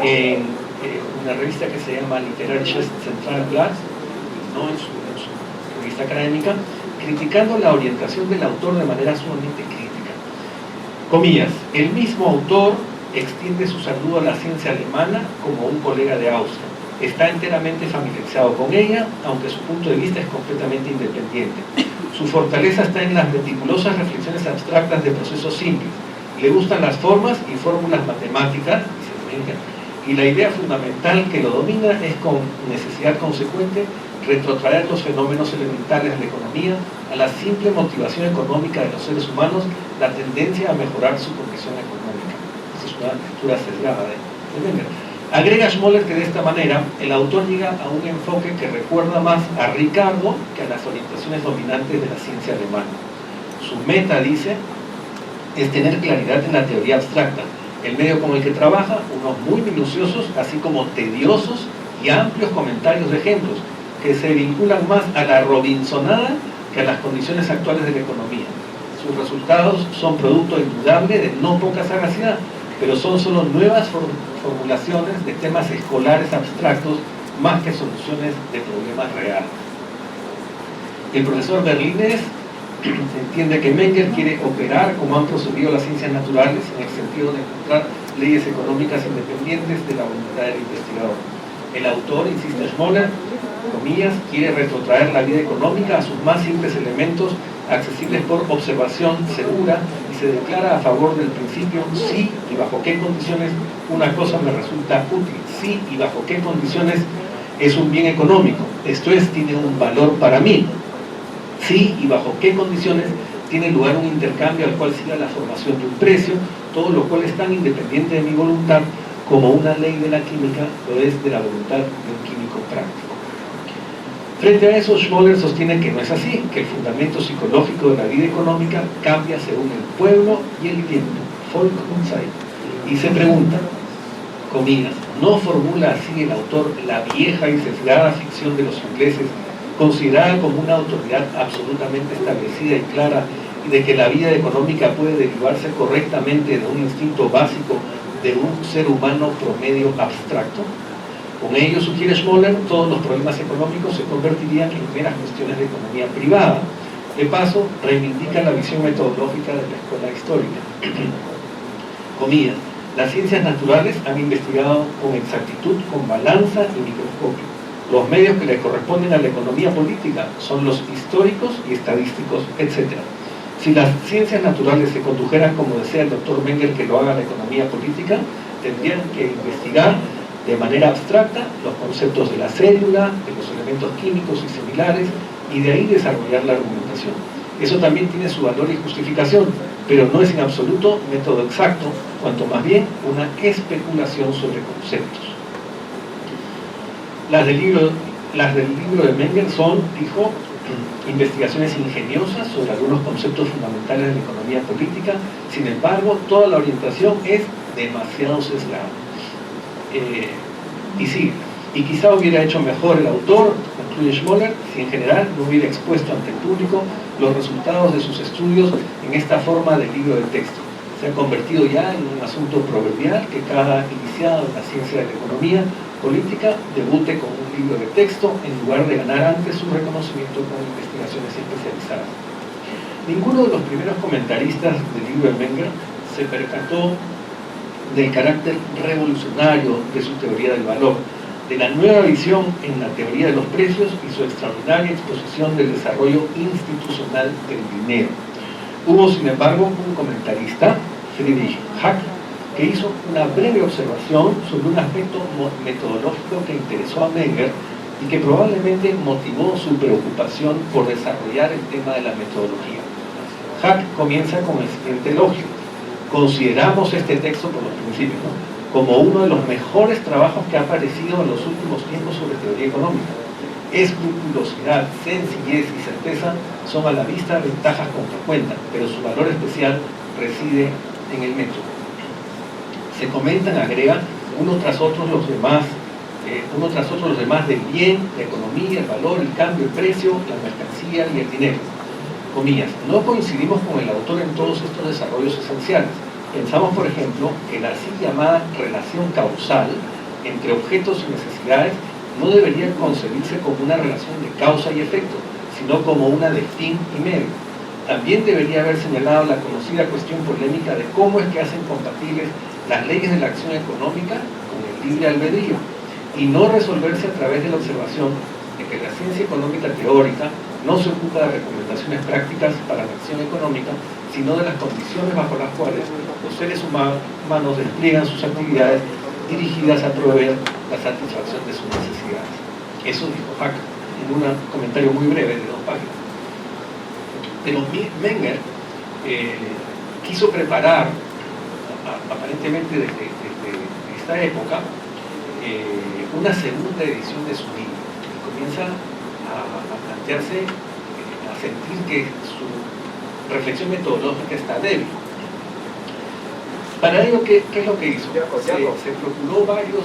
en una revista que se llama Literarisches Zentralblatt, no en su revista académica, criticando la orientación del autor de manera sumamente crítica. Comillas, el mismo autor extiende su saludo a la ciencia alemana como un colega de Austria. está enteramente familiarizado con ella, aunque su punto de vista es completamente independiente. Su fortaleza está en las meticulosas reflexiones abstractas de procesos simples. Le gustan las formas y fórmulas matemáticas, dice Menger, y la idea fundamental que lo domina es con necesidad consecuente retrotraer los fenómenos elementales de la economía a la simple motivación económica de los seres humanos, la tendencia a mejorar su condición económica. Esa es una lectura sesgada de Menger. Agrega Schmoller que de esta manera el autor llega a un enfoque que recuerda más a Ricardo que a las orientaciones dominantes de la ciencia alemana. Su meta, dice, es tener claridad en la teoría abstracta, el medio con el que trabaja, unos muy minuciosos, así como tediosos y amplios comentarios de ejemplos, que se vinculan más a la robinsonada que a las condiciones actuales de la economía. Sus resultados son producto indudable de no poca sagacidad, pero son solo nuevas formulaciones de temas escolares abstractos más que soluciones de problemas reales. El profesor Berlínez entiende que Menger quiere operar como han procedido las ciencias naturales en el sentido de encontrar leyes económicas independientes de la voluntad del investigador. El autor, insiste Schmoller, comillas, quiere retrotraer la vida económica a sus más simples elementos accesibles por observación segura y se declara a favor del principio sí y bajo qué condiciones una cosa me resulta útil, sí y bajo qué condiciones es un bien económico, esto es, tiene un valor para mí, sí y bajo qué condiciones tiene lugar un intercambio al cual siga la formación de un precio, todo lo cual es tan independiente de mi voluntad como una ley de la química lo es de la voluntad de un químico práctico. Frente a eso, Schmoller sostiene que no es así, que el fundamento psicológico de la vida económica cambia según el pueblo y el tiempo, Volk und Zeit, y se pregunta, comillas, ¿no formula así el autor la vieja y sesgada ficción de los ingleses, considerada como una autoridad absolutamente establecida y clara, y de que la vida económica puede derivarse correctamente de un instinto básico de un ser humano promedio abstracto? Con ello, sugiere Schmoller, todos los problemas económicos se convertirían en meras cuestiones de economía privada. De paso, reivindica la visión metodológica de la escuela histórica. Comillas, las ciencias naturales han investigado con exactitud, con balanza y microscopio. Los medios que le corresponden a la economía política son los históricos y estadísticos, etc. Si las ciencias naturales se condujeran como desea el doctor Menger que lo haga la economía política, tendrían que investigar de manera abstracta los conceptos de la célula, de los elementos químicos y similares, y de ahí desarrollar la argumentación. Eso también tiene su valor y justificación, pero no es en absoluto método exacto, cuanto más bien una especulación sobre conceptos. Las del libro de Menger son, dijo, investigaciones ingeniosas sobre algunos conceptos fundamentales de la economía política, sin embargo, toda la orientación es demasiado sesgada. Y sigue, y quizá hubiera hecho mejor el autor, concluye Schmoller, si en general no hubiera expuesto ante el público los resultados de sus estudios en esta forma de libro de texto. Se ha convertido ya en un asunto proverbial que cada iniciado en la ciencia de la economía política debute con un libro de texto en lugar de ganar antes su reconocimiento con investigaciones especializadas. Ninguno de los primeros comentaristas del libro de Menger se percató del carácter revolucionario de su teoría del valor, de la nueva visión en la teoría de los precios y su extraordinaria exposición del desarrollo institucional del dinero. Hubo, sin embargo, un comentarista, Friedrich Hack, que hizo una breve observación sobre un aspecto metodológico que interesó a Menger y que probablemente motivó su preocupación por desarrollar el tema de la metodología. Hack comienza con el siguiente elogio. Consideramos este texto por los principios, ¿no?, como uno de los mejores trabajos que ha aparecido en los últimos tiempos sobre teoría económica. Escrupulosidad, sencillez y certeza son a la vista ventajas con que cuentan, pero su valor especial reside en el método. Se comentan, agrega, uno tras otro los demás del bien, la economía, el valor, el cambio, el precio, la mercancía y el dinero. Comillas, no coincidimos con el autor en todos estos desarrollos esenciales. Pensamos, por ejemplo, que la así llamada relación causal entre objetos y necesidades no debería concebirse como una relación de causa y efecto, sino como una de fin y medio. También debería haber señalado la conocida cuestión polémica de cómo es que hacen compatibles las leyes de la acción económica con el libre albedrío. y no resolverse a través de la observación de que la ciencia económica teórica no se ocupa de recomendaciones prácticas para la acción económica, sino de las condiciones bajo las cuales los seres humanos despliegan sus actividades dirigidas a proveer la satisfacción de sus necesidades. Eso dijo Hack en un comentario muy breve de 2 páginas. Pero Menger quiso preparar, aparentemente desde esta época, una segunda edición de su libro. Y comienza a plantearse, a sentir que su reflexión metodológica está débil. Para ello, ¿qué es lo que hizo? Se procuró varios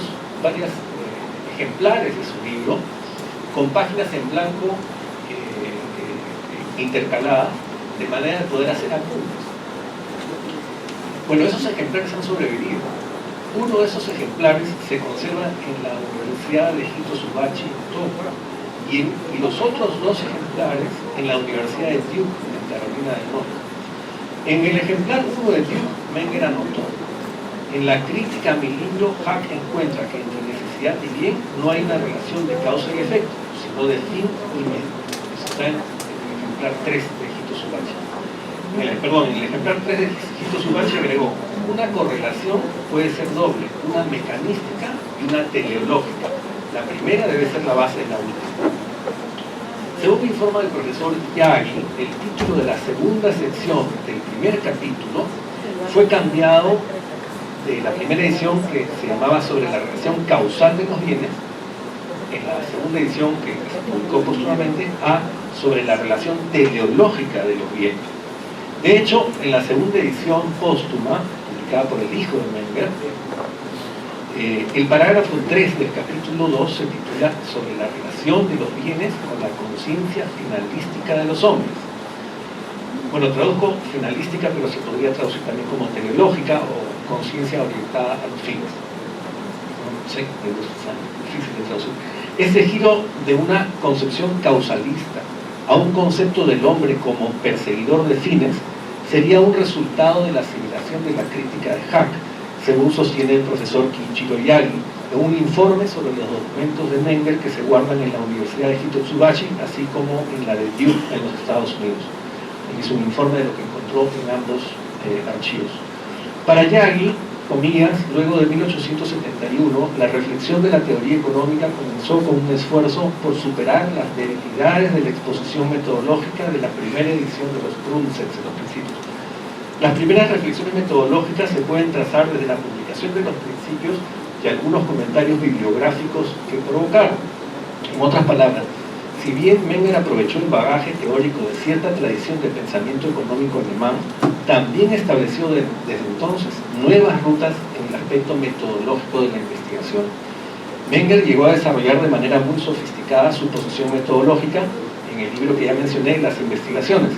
ejemplares de su libro con páginas en blanco intercaladas, de manera de poder hacer apuntes. Bueno, esos ejemplares han sobrevivido. Uno de esos ejemplares se conserva en la Universidad de Hito Subachi en Tokio, y los otros 2 ejemplares en la Universidad de Duke, en Carolina del Norte. En el ejemplar 1 de Duke, Menger anotó: en la crítica a mi libro, Hack encuentra que entre necesidad y bien no hay una relación de causa y efecto, sino de fin y medio. Eso está en el ejemplar 3 de Hito Subachi. En el ejemplar 3 de Hito Subachi agregó: una correlación puede ser doble, una mecanística y una teleológica. La primera debe ser la base de la última. Según informa el profesor Yagi, el título de la segunda sección del primer capítulo fue cambiado de la primera edición, que se llamaba sobre la relación causal de los bienes, en la segunda edición, que se publicó póstumamente, a sobre la relación teleológica de los bienes. De hecho, en la segunda edición póstuma, publicada por el hijo de Menger, el parágrafo 3 del capítulo 2 se titula sobre la relación de los bienes con la conciencia finalística de los hombres. Bueno, traduzco finalística, pero se podría traducir también como teleológica o conciencia orientada a los fines. No sé, es difícil de traducir. Ese giro de una concepción causalista a un concepto del hombre como perseguidor de fines sería un resultado de la asimilación de la crítica de Hack, según sostiene el profesor Kiichiro Yagi, en un informe sobre los documentos de Menger que se guardan en la Universidad de Hitotsubashi, así como en la de Duke en los Estados Unidos. Hizo un informe de lo que encontró en ambos archivos. Para Yagi, comillas, luego de 1871, la reflexión de la teoría económica comenzó con un esfuerzo por superar las debilidades de la exposición metodológica de la primera edición de los Grundsätze, de los principios. Las primeras reflexiones metodológicas se pueden trazar desde la publicación de los principios y algunos comentarios bibliográficos que provocaron. En otras palabras, si bien Menger aprovechó el bagaje teórico de cierta tradición de pensamiento económico alemán, también estableció desde entonces nuevas rutas en el aspecto metodológico de la investigación. Menger llegó a desarrollar de manera muy sofisticada su posición metodológica en el libro que ya mencioné, Las Investigaciones,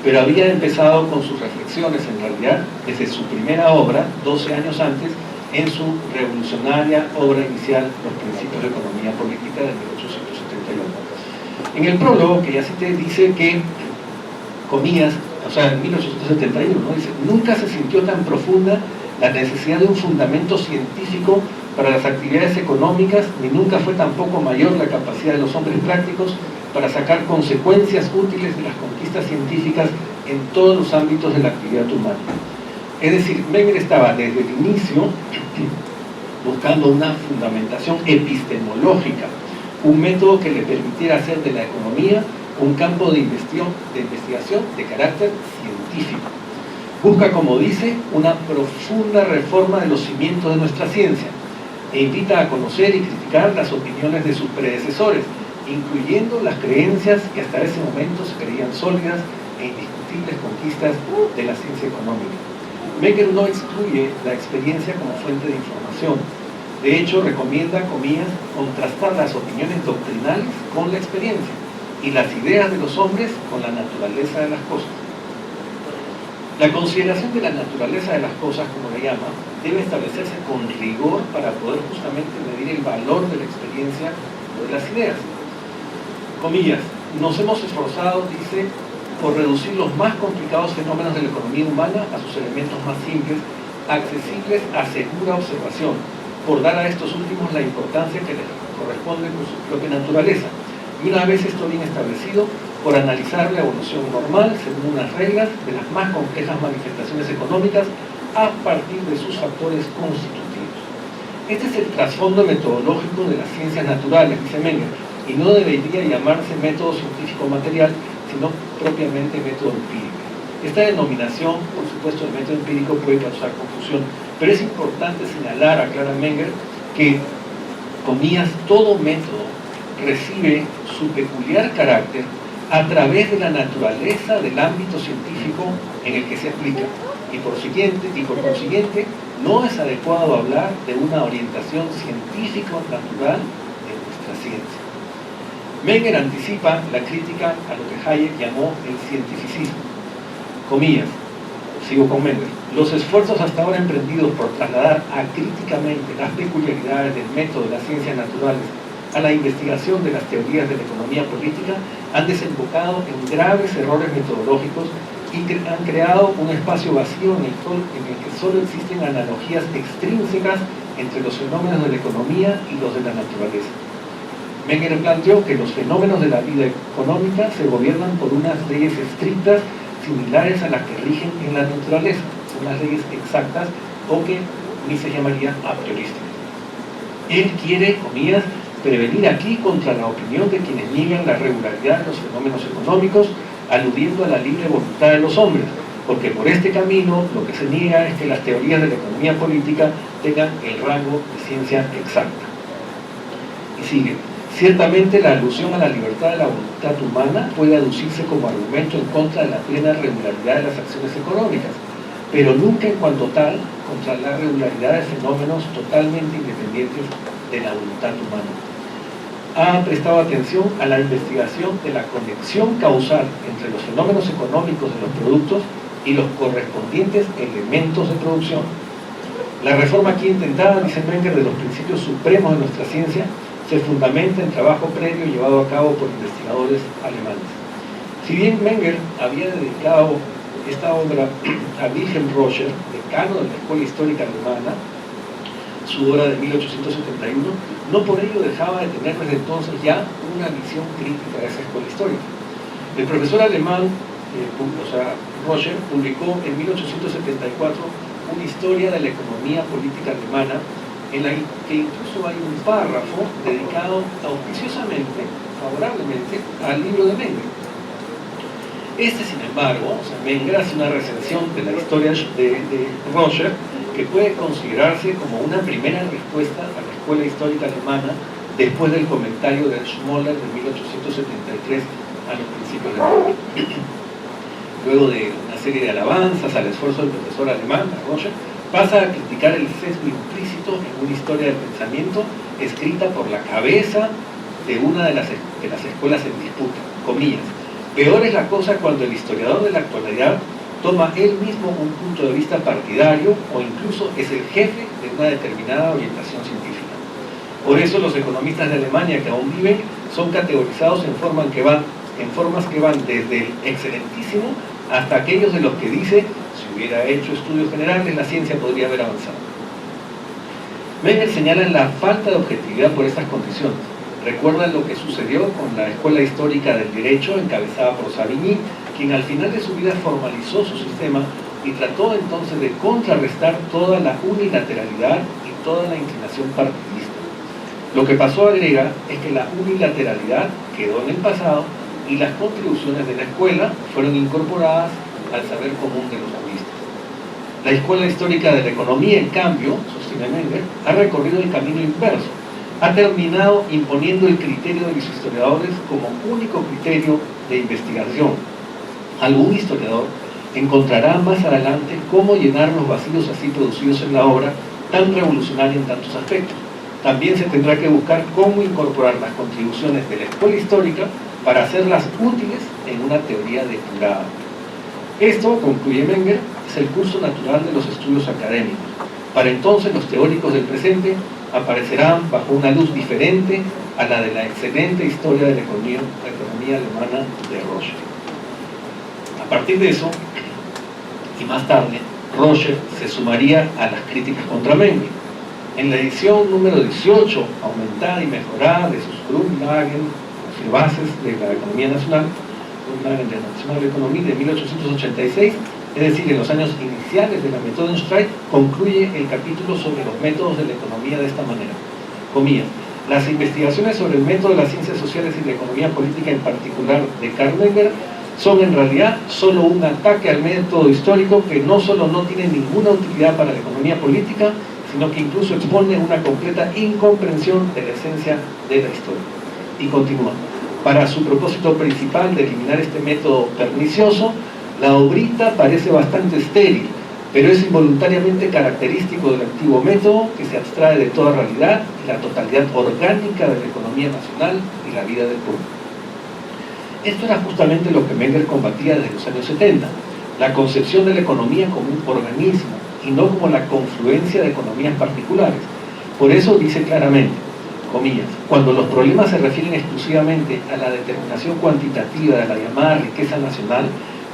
pero había empezado con sus reflexiones en realidad desde su primera obra, 12 años antes, en su revolucionaria obra inicial, Los Principios de Economía Política, de 1871. En el prólogo que ya cité dice que, comillas, o sea, en 1871, ¿no? Dice: nunca se sintió tan profunda la necesidad de un fundamento científico para las actividades económicas, ni nunca fue tampoco mayor la capacidad de los hombres prácticos para sacar consecuencias útiles de las conquistas científicas en todos los ámbitos de la actividad humana. Es decir, Menger estaba desde el inicio buscando una fundamentación epistemológica, un método que le permitiera hacer de la economía un campo de investigación de carácter científico. Busca, como dice, una profunda reforma de los cimientos de nuestra ciencia e invita a conocer y criticar las opiniones de sus predecesores, incluyendo las creencias que hasta ese momento se creían sólidas e indiscutibles conquistas de la ciencia económica. Menger no excluye la experiencia como fuente de información. De hecho, recomienda, comillas, contrastar las opiniones doctrinales con la experiencia y las ideas de los hombres con la naturaleza de las cosas. La consideración de la naturaleza de las cosas, como le llama, debe establecerse con rigor para poder justamente medir el valor de la experiencia o de las ideas. Comillas, nos hemos esforzado, dice, por reducir los más complicados fenómenos de la economía humana a sus elementos más simples, accesibles a segura observación, por dar a estos últimos la importancia que les corresponde por su propia naturaleza, y una vez esto bien establecido, por analizar la evolución normal según unas reglas de las más complejas manifestaciones económicas a partir de sus factores constitutivos. Este es el trasfondo metodológico de las ciencias naturales, dice Menger, y no debería llamarse método científico material, sino propiamente método empírico. Esta denominación, por supuesto, el método empírico puede causar confusión, pero es importante señalar, aclara Menger, que, comillas, todo método recibe su peculiar carácter a través de la naturaleza del ámbito científico en el que se aplica, y por consiguiente no es adecuado hablar de una orientación científico-natural de nuestra ciencia. Menger anticipa la crítica a lo que Hayek llamó el cientificismo. Comillas, sigo con Menger, los esfuerzos hasta ahora emprendidos por trasladar acríticamente las peculiaridades del método de las ciencias naturales a la investigación de las teorías de la economía política han desembocado en graves errores metodológicos y han creado un espacio vacío en el que solo existen analogías extrínsecas entre los fenómenos de la economía y los de la naturaleza. Menger planteó que los fenómenos de la vida económica se gobiernan por unas leyes estrictas similares a las que rigen en la naturaleza, son las leyes exactas o que ni se llamarían a priorísticas. Él quiere, comillas, prevenir aquí contra la opinión de quienes niegan la regularidad de los fenómenos económicos, aludiendo a la libre voluntad de los hombres, porque por este camino lo que se niega es que las teorías de la economía política tengan el rango de ciencia exacta. Y sigue, ciertamente la alusión a la libertad de la voluntad humana puede aducirse como argumento en contra de la plena regularidad de las acciones económicas, pero nunca en cuanto tal contra la regularidad de fenómenos totalmente independientes de la voluntad humana. Ha prestado atención a la investigación de la conexión causal entre los fenómenos económicos de los productos y los correspondientes elementos de producción. La reforma aquí intentada, dice Menger, de los principios supremos de nuestra ciencia se fundamenta en trabajo previo llevado a cabo por investigadores alemanes. Si bien Menger había dedicado esta obra a Wilhelm Roscher, decano de la Escuela Histórica Alemana, su obra de 1871, no por ello dejaba de tener desde entonces ya una visión crítica de esa escuela histórica. El profesor alemán, Roscher, publicó en 1874 una historia de la economía política alemana, en la que incluso hay un párrafo dedicado auspiciosamente, favorablemente, al libro de Menger. Este, sin embargo, Menger hace una recensión de la historia de Roscher que puede considerarse como una primera respuesta a la escuela histórica alemana después del comentario de Schmoller de 1873 a los principios de Menger. Luego de una serie de alabanzas al esfuerzo del profesor alemán, Roscher, pasa a criticar el sesgo implícito en una historia del pensamiento escrita por la cabeza de una de las escuelas en disputa, comillas. Peor es la cosa cuando el historiador de la actualidad toma él mismo un punto de vista partidario o incluso es el jefe de una determinada orientación científica. Por eso los economistas de Alemania que aún viven son categorizados en formas que van desde el excelentísimo hasta aquellos de los que dice, si hubiera hecho estudios generales, la ciencia podría haber avanzado. Menger señala la falta de objetividad por estas condiciones. Recuerdan lo que sucedió con la Escuela Histórica del Derecho, encabezada por Savigny, quien al final de su vida formalizó su sistema y trató entonces de contrarrestar toda la unilateralidad y toda la inclinación partidista. Lo que pasó, agrega, es que la unilateralidad quedó en el pasado y las contribuciones de la escuela fueron incorporadas al saber común de los juristas. La Escuela Histórica de la Economía, en cambio, sostiene Menger, ha recorrido el camino inverso. Ha terminado imponiendo el criterio de los historiadores como único criterio de investigación. Algún historiador encontrará más adelante cómo llenar los vacíos así producidos en la obra, tan revolucionaria en tantos aspectos. También se tendrá que buscar cómo incorporar las contribuciones de la escuela histórica para hacerlas útiles en una teoría depurada. Esto, concluye Menger, es el curso natural de los estudios académicos. Para entonces los teóricos del presente aparecerán bajo una luz diferente a la de la excelente historia de la economía alemana de Roscher. A partir de eso, y más tarde, Roscher se sumaría a las críticas contra Menger. En la edición número 18, aumentada y mejorada de sus Grundlagen, bases de la economía nacional, Grundlagen der Nationalökonomie de 1886, es decir, en los años iniciales de la Methodenstreit, concluye el capítulo sobre los métodos de la economía de esta manera. Comillas. Las investigaciones sobre el método de las ciencias sociales y de economía política en particular de Karl Menger son en realidad solo un ataque al método histórico que no solo no tiene ninguna utilidad para la economía política, sino que incluso expone una completa incomprensión de la esencia de la historia. Y continúa. Para su propósito principal de eliminar este método pernicioso, la obrita parece bastante estéril, pero es involuntariamente característico del antiguo método que se abstrae de toda realidad y la totalidad orgánica de la economía nacional y la vida del pueblo. Esto era justamente lo que Menger combatía desde los años 70, la concepción de la economía como un organismo y no como la confluencia de economías particulares. Por eso dice claramente, comillas, cuando los problemas se refieren exclusivamente a la determinación cuantitativa de la llamada riqueza nacional,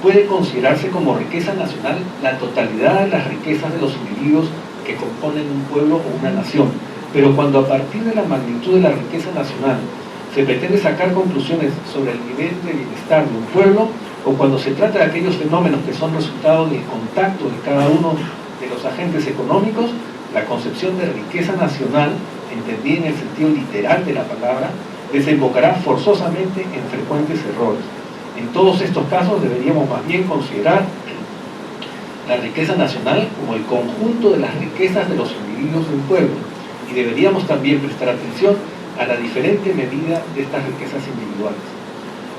puede considerarse como riqueza nacional la totalidad de las riquezas de los individuos que componen un pueblo o una nación. Pero cuando a partir de la magnitud de la riqueza nacional se pretende sacar conclusiones sobre el nivel de bienestar de un pueblo, o cuando se trata de aquellos fenómenos que son resultado del contacto de cada uno de los agentes económicos, la concepción de riqueza nacional, entendida en el sentido literal de la palabra, desembocará forzosamente en frecuentes errores. En todos estos casos deberíamos más bien considerar la riqueza nacional como el conjunto de las riquezas de los individuos de un pueblo, y deberíamos también prestar atención a la diferente medida de estas riquezas individuales.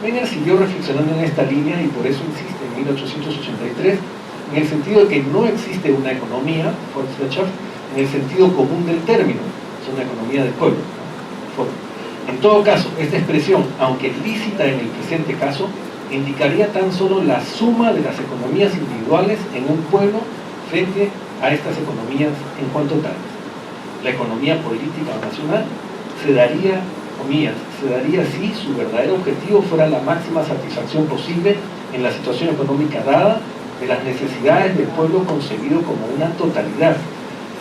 Menger siguió reflexionando en esta línea y por eso insiste en 1883 en el sentido de que no existe una economía, Volkswirtschaft, en el sentido común del término, es una economía del pueblo. En todo caso, esta expresión, aunque lícita en el presente caso, indicaría tan solo la suma de las economías individuales en un pueblo frente a estas economías en cuanto tales. La economía política nacional se daría, comillas, se daría si su verdadero objetivo fuera la máxima satisfacción posible en la situación económica dada de las necesidades del pueblo concebido como una totalidad,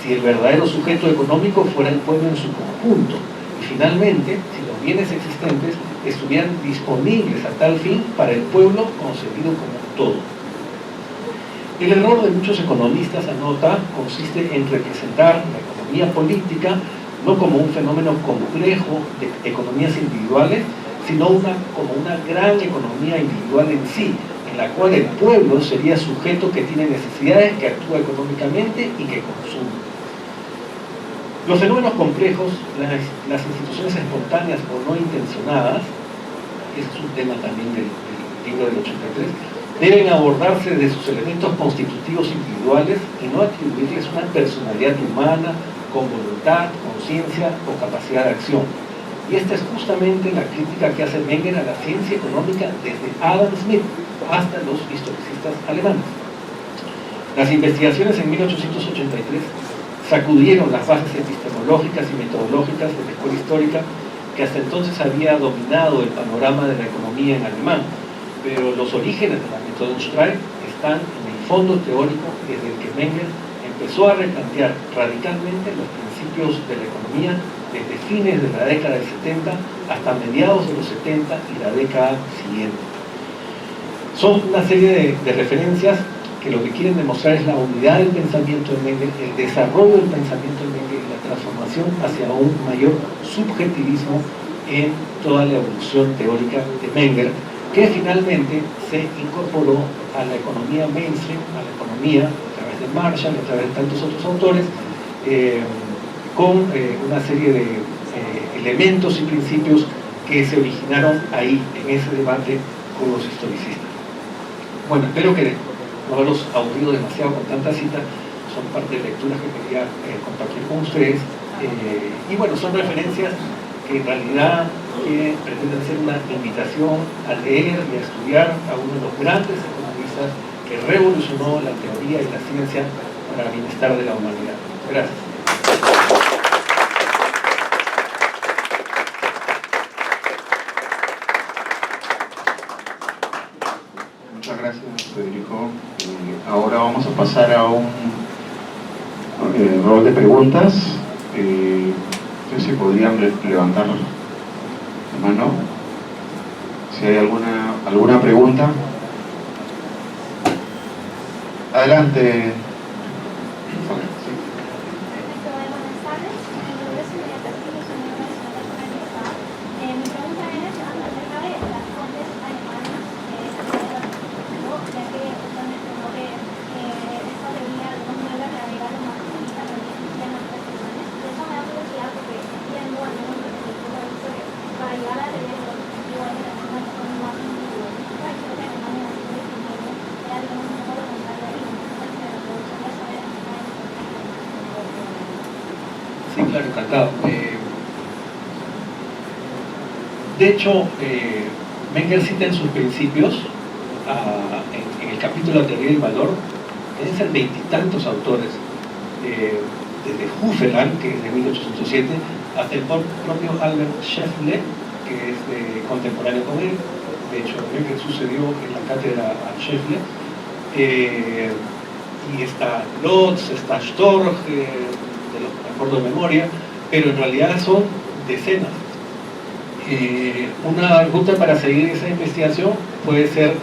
si el verdadero sujeto económico fuera el pueblo en su conjunto, y finalmente, si los bienes existentes estuvieran disponibles a tal fin para el pueblo concebido como un todo. El error de muchos economistas, anota, consiste en representar la economía política no como un fenómeno complejo de economías individuales, sino como una gran economía individual en sí, en la cual el pueblo sería sujeto que tiene necesidades, que actúa económicamente y que consume. Los fenómenos complejos, las instituciones espontáneas o no intencionadas, ese es un tema también del libro del 83, deben abordarse de sus elementos constitutivos individuales y no atribuirles una personalidad humana con voluntad, conciencia o capacidad de acción. Y esta es justamente la crítica que hace Menger a la ciencia económica desde Adam Smith hasta los historicistas alemanes. Las investigaciones en 1883 sacudieron las bases epistemológicas y metodológicas de la escuela histórica que hasta entonces había dominado el panorama de la economía en alemán, pero los orígenes de la Methodenstreit están en el fondo teórico desde el que Menger empezó a replantear radicalmente los principios de la economía desde fines de la década del 70 hasta mediados de los 70 y la década siguiente. Son una serie de referencias que lo que quieren demostrar es la unidad del pensamiento de Menger, el desarrollo del pensamiento de Menger y la transformación hacia un mayor subjetivismo en toda la evolución teórica de Menger, que finalmente se incorporó a la economía mainstream, a la economía a través de Marshall, a través de tantos otros autores, con una serie de elementos y principios que se originaron ahí, en ese debate con los historicistas. Bueno, espero que no haberlos aburrido demasiado con tanta cita, son parte de lecturas que quería compartir con ustedes, y bueno, son referencias que en realidad pretenden ser una invitación a leer y a estudiar a uno de los grandes economistas que revolucionó la teoría y la ciencia para el bienestar de la humanidad. Gracias. Muchas gracias, Federico. Ahora vamos a pasar a un rol de preguntas. No sé si podrían levantar la mano. Si hay alguna pregunta. Adelante. Sí, claro, encantado. De hecho, Menger cita en sus principios, en el capítulo de la teoría del valor, deben ser veintitantos autores, desde Husserl, que es de 1807, hasta el propio Albert Scheffler, que es contemporáneo con él. De hecho, Menger sucedió en la cátedra a Scheffler. Y está Lotz, está Storch, me acuerdo de memoria, pero en realidad son decenas. Una ruta para seguir esa investigación puede ser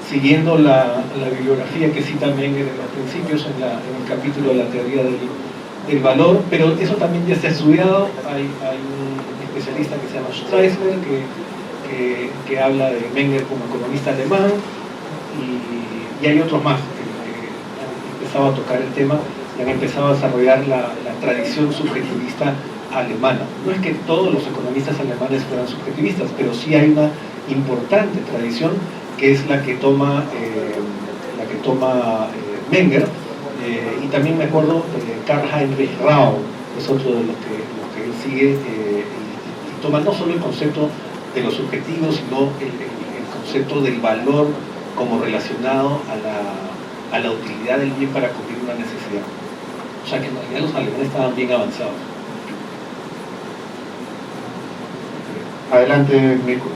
siguiendo la bibliografía que cita Menger en los principios, en el capítulo de la teoría del valor, pero eso también ya está estudiado. Hay un especialista que se llama Streisler que habla de Menger como economista alemán, y hay otros más que han empezado a tocar el tema y han empezado a desarrollar la tradición subjetivista alemana. No es que todos los economistas alemanes fueran subjetivistas, pero sí hay una importante tradición que es la que toma Menger, y también me acuerdo Karl Heinrich Rau es otro de los que él sigue, y toma no solo el concepto de los subjetivos, sino el concepto del valor como relacionado a la utilidad del bien para cubrir una necesidad. O sea que en realidad los alemanes estaban bien avanzados. Adelante, Mirko.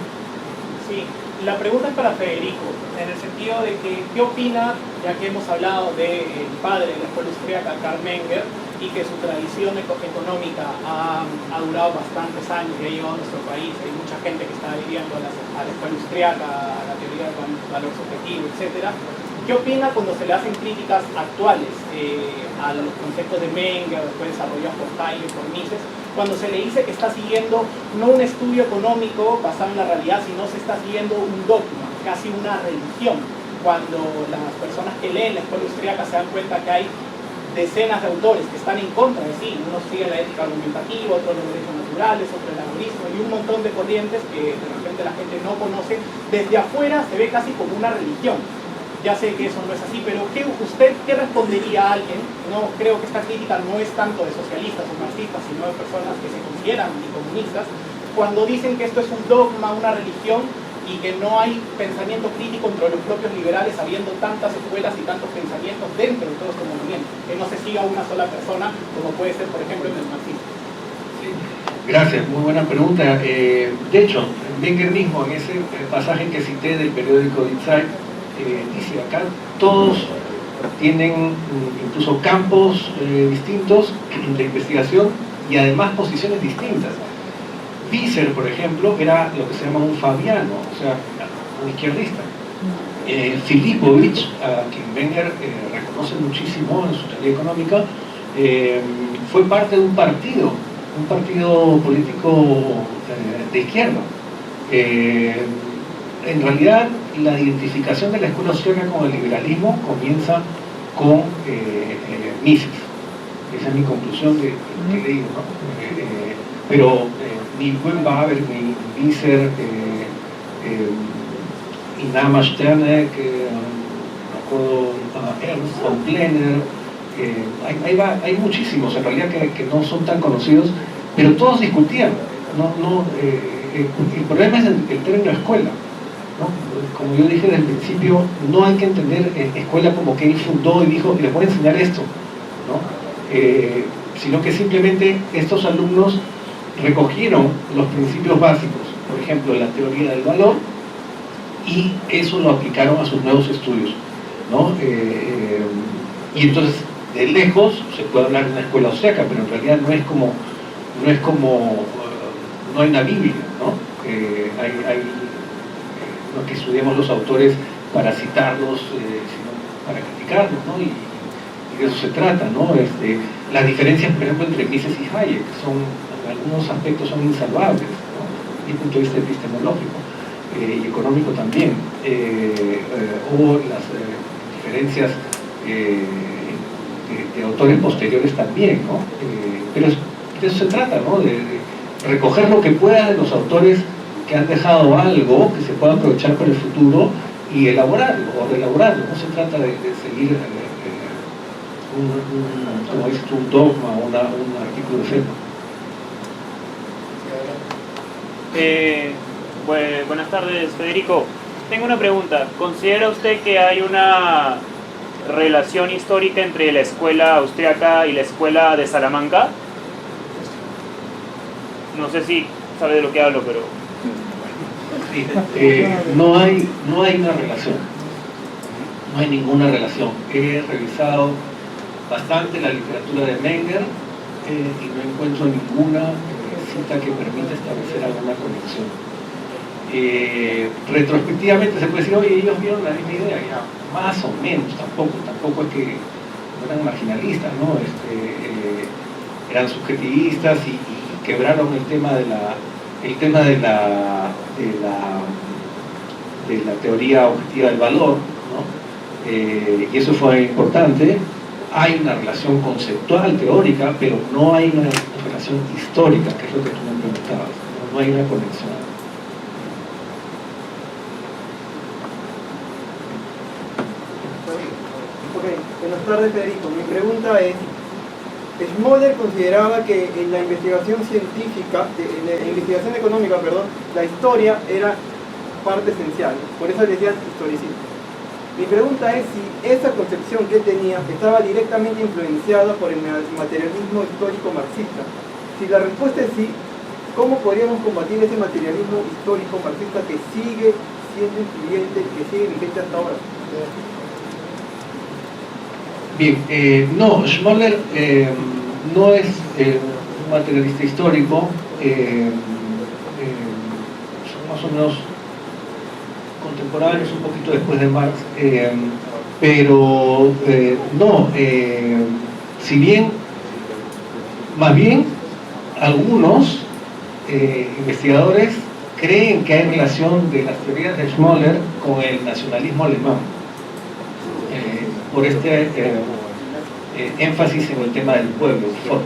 Sí, la pregunta es para Federico, en el sentido de que, ¿qué opina, ya que hemos hablado del padre de la escuela austríaca, Karl Menger, y que su tradición económica ha durado bastantes años y ha llegado a nuestro país? Hay mucha gente que está adhiriendo a la escuela austríaca, a la teoría del valor subjetivo, etc. ¿Qué opina cuando se le hacen críticas actuales a los conceptos de Menger, después desarrollados por Hayek, por Mises, cuando se le dice que está siguiendo no un estudio económico basado en la realidad, sino se está siguiendo un dogma, casi una religión, cuando las personas que leen la escuela austríaca se dan cuenta que hay decenas de autores que están en contra de sí? Unos siguen la ética argumentativa, otros los derechos naturales, otros el agonismo, y un montón de corrientes que de repente la gente no conoce. Desde afuera se ve casi como una religión. Ya sé que eso no es así, pero ¿usted qué respondería a alguien? No creo que esta crítica no es tanto de socialistas o marxistas, sino de personas que se consideran anticomunistas, cuando dicen que esto es un dogma, una religión, y que no hay pensamiento crítico entre los propios liberales, habiendo tantas escuelas y tantos pensamientos dentro de todo este movimiento, que no se siga una sola persona, como puede ser, por ejemplo, en el marxismo. Sí. Gracias, muy buena pregunta. De hecho, Menger mismo, en ese pasaje que cité del periódico Die Zeit, dice acá, todos tienen incluso campos distintos de investigación y además posiciones distintas. Visser, por ejemplo, era lo que se llama un fabiano, o sea, un izquierdista. Filipovich, a quien Menger reconoce muchísimo en su teoría económica, fue parte de un partido político de izquierda. En realidad, la identificación de la escuela austríaca con el liberalismo comienza con Mises. Esa es mi conclusión de lo que he leído, ¿no? Pero ni Weinberger, ni Visser, y Nama Sterner, me acuerdo, Ernst von Plenner, hay muchísimos en realidad que no son tan conocidos, pero todos discutían. El problema es el término escuela, ¿no? Como yo dije desde el principio, no hay que entender escuela como que él fundó y dijo, les voy a enseñar esto, ¿no? Sino que simplemente estos alumnos recogieron los principios básicos, por ejemplo, la teoría del valor, y eso lo aplicaron a sus nuevos estudios, ¿no? Y entonces, de lejos, se puede hablar de una escuela austríaca, pero en realidad no es como no es como, no hay una Biblia, ¿no? No es que estudiemos los autores para citarlos, sino para criticarlos, ¿no? Y de eso se trata, ¿no? Las diferencias, por ejemplo, entre Mises y Hayek en algunos aspectos son insalvables, ¿no? Desde el punto de vista epistemológico y económico también. Hubo las diferencias de autores posteriores también, ¿no? Pero de eso se trata, ¿no? De recoger lo que pueda de los autores que han dejado algo que se pueda aprovechar para el futuro y elaborarlo o reelaborarlo. No se trata de seguir como dices tú, un dogma, un artículo de fe. Buenas tardes, Federico. Tengo una pregunta. ¿Considera usted que hay una relación histórica entre la escuela austriaca y la escuela de Salamanca? No sé si sabe de lo que hablo, pero... No hay una relación. No hay ninguna relación. He revisado bastante la literatura de Menger y no encuentro ninguna cita que permita establecer alguna conexión. Retrospectivamente se puede decir, oye, ellos vieron la misma idea, ya, más o menos, tampoco es que no eran marginalistas, ¿no? Eran subjetivistas y quebraron el tema de la teoría objetiva del valor, ¿no? Y eso fue importante. Hay una relación conceptual, teórica, pero no hay una relación histórica, que es lo que tú me preguntabas. No hay una conexión. Buenas tardes, Federico. Mi pregunta es, Schmoller consideraba que en la investigación científica, en la investigación económica, la historia era parte esencial, por eso le decían historicismo. Mi pregunta es si esa concepción que tenía estaba directamente influenciada por el materialismo histórico marxista. Si la respuesta es sí, ¿cómo podríamos combatir ese materialismo histórico marxista que sigue siendo influyente, que sigue vigente hasta ahora? Bien, no, Schmoller no es un materialista histórico, son más o menos contemporáneos, un poquito después de Marx, pero no, si bien, más bien, algunos investigadores creen que hay relación de las teorías de Schmoller con el nacionalismo alemán, por este énfasis en el tema del pueblo, ¿no?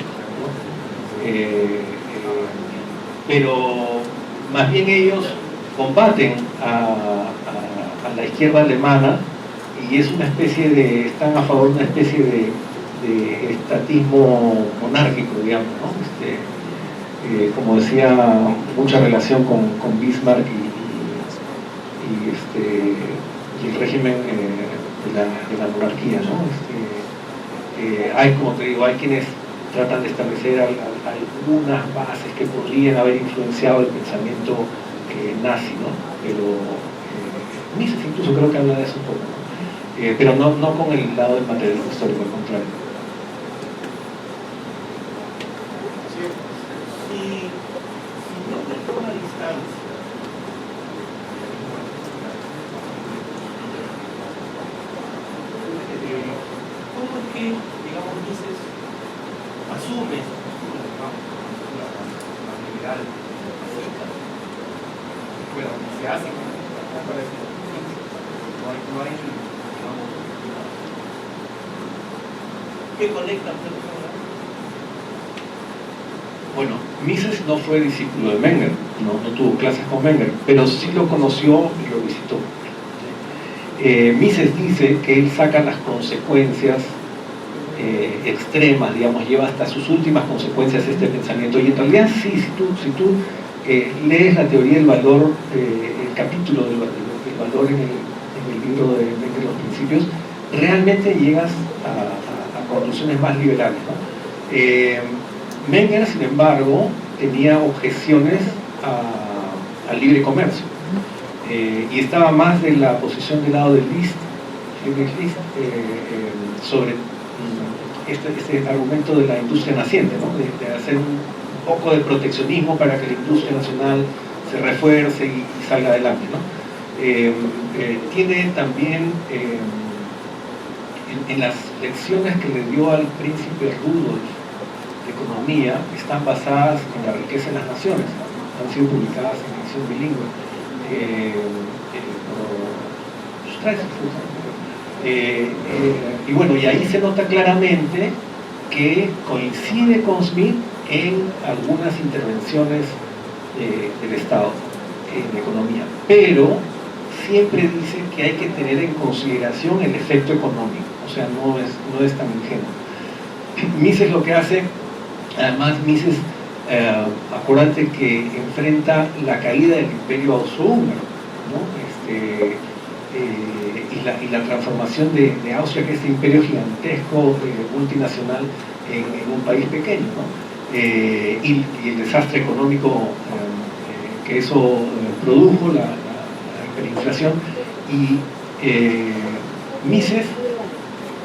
Pero más bien ellos combaten a la izquierda alemana y es una especie de, están a favor de una especie de estatismo monárquico, digamos, ¿no? Como decía, mucha relación con Bismarck y el régimen de la monarquía, ¿no? Hay, como te digo, hay quienes tratan de establecer algunas bases que podrían haber influenciado el pensamiento nazi, ¿no? Pero Mises incluso creo que habla de eso un poco, ¿no? Pero no con el lado del materialismo histórico, al contrario. Si no te toma distancia, ¿cómo es que, digamos, Mises asume la liberal, bueno, se hace no hay, digamos, ¿qué conecta usted con la? Bueno, Mises no fue discípulo de Menger, no tuvo clases con Menger, pero sí lo conoció y lo visitó. Mises dice que él saca las consecuencias extremas, digamos, lleva hasta sus últimas consecuencias este pensamiento, y en realidad sí, si tú lees la teoría del valor, el capítulo del valor en el libro de Menger, Los Principios, realmente llegas a conclusiones más liberales, ¿no? Menger, sin embargo, tenía objeciones al libre comercio y estaba más de la posición del lado de List, sobre este argumento de la industria naciente, ¿no? de hacer un poco de proteccionismo para que la industria nacional se refuerce y salga adelante, ¿no? Tiene también en las lecciones que le dio al príncipe Rudolf de economía, están basadas en la riqueza de las naciones, han sido publicadas en edición bilingüe. Y bueno, y ahí se nota claramente que coincide con Smith en algunas intervenciones del Estado en economía, pero siempre dice que hay que tener en consideración el efecto económico, o sea, no es tan ingenuo. Mises lo que hace, además Mises, acuérdate que enfrenta la caída del imperio austrohúngaro, ¿no? Y la transformación de Austria, que es este imperio gigantesco multinacional en un país pequeño, ¿no? Y el desastre económico que eso produjo, la hiperinflación. Y Mises,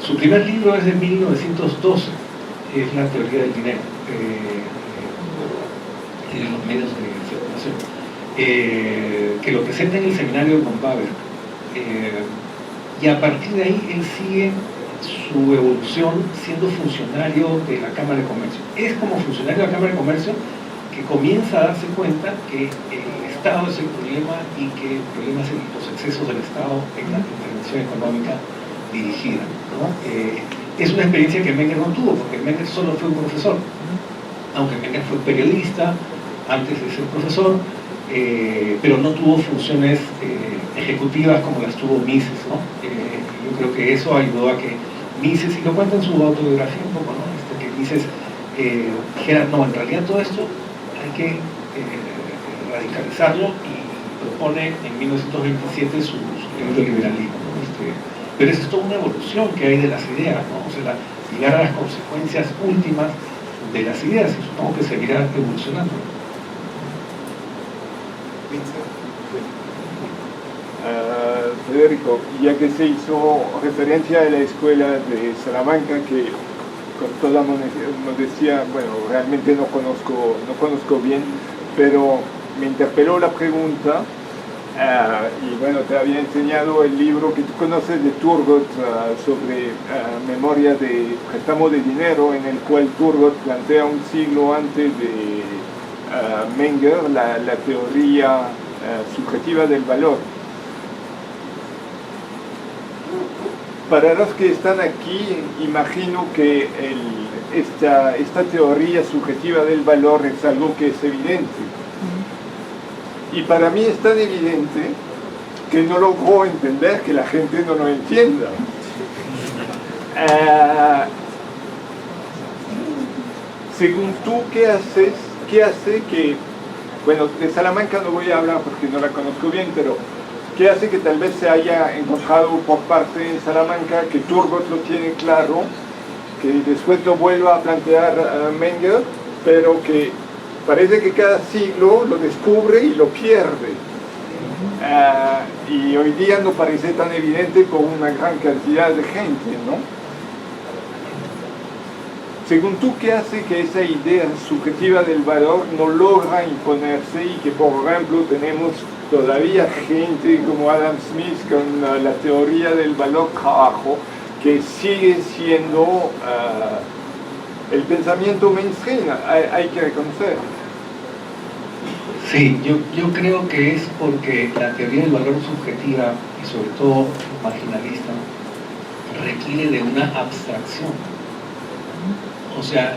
su primer libro es de 1912, es la teoría del dinero, de los medios de circulación, que lo presenta en el seminario de Montbaber. Y a partir de ahí él sigue su evolución siendo funcionario de la Cámara de Comercio. Es como funcionario de la Cámara de Comercio que comienza a darse cuenta que el Estado es el problema y que el problema es los excesos del Estado en la intervención económica dirigida, ¿no? Es una experiencia que Menger no tuvo, porque Menger solo fue un profesor, aunque Menger fue periodista antes de ser profesor, pero no tuvo funciones ejecutivas como las tuvo Mises, ¿no? Yo creo que eso ayudó a que Mises, y lo cuenta en su autobiografía un poco, ¿no? Que Mises dijera, no, en realidad todo esto hay que radicalizarlo, y propone en 1927 su libro de liberalismo, ¿no? Pero eso es toda una evolución que hay de las ideas, ¿no? O sea, llegar a las consecuencias últimas de las ideas, y supongo que seguirá evolucionando. Federico, ya que se hizo referencia a la escuela de Salamanca, que con toda modestia, bueno, realmente no conozco bien, pero me interpeló la pregunta, y bueno, te había enseñado el libro que tú conoces de Turgot sobre memoria de préstamo de dinero, en el cual Turgot plantea un siglo antes de Menger la teoría subjetiva del valor. Para los que están aquí, imagino que esta teoría subjetiva del valor es algo que es evidente. Y para mí es tan evidente que no logro entender que la gente no lo entienda. Según tú, ¿qué hace que, bueno, de Salamanca no voy a hablar porque no la conozco bien, pero ¿qué hace que tal vez se haya encontrado por parte de Salamanca, que Turgot lo tiene claro, que después lo vuelva a plantear Menger, pero que parece que cada siglo lo descubre y lo pierde? Y hoy día no parece tan evidente por una gran cantidad de gente, ¿no? Según tú, ¿qué hace que esa idea subjetiva del valor no logra imponerse y que, por ejemplo, tenemos todavía gente como Adam Smith con la teoría del valor trabajo, que sigue siendo el pensamiento mainstream, hay que reconocer? Sí, yo creo que es porque la teoría del valor subjetiva, y sobre todo marginalista, requiere de una abstracción. O sea,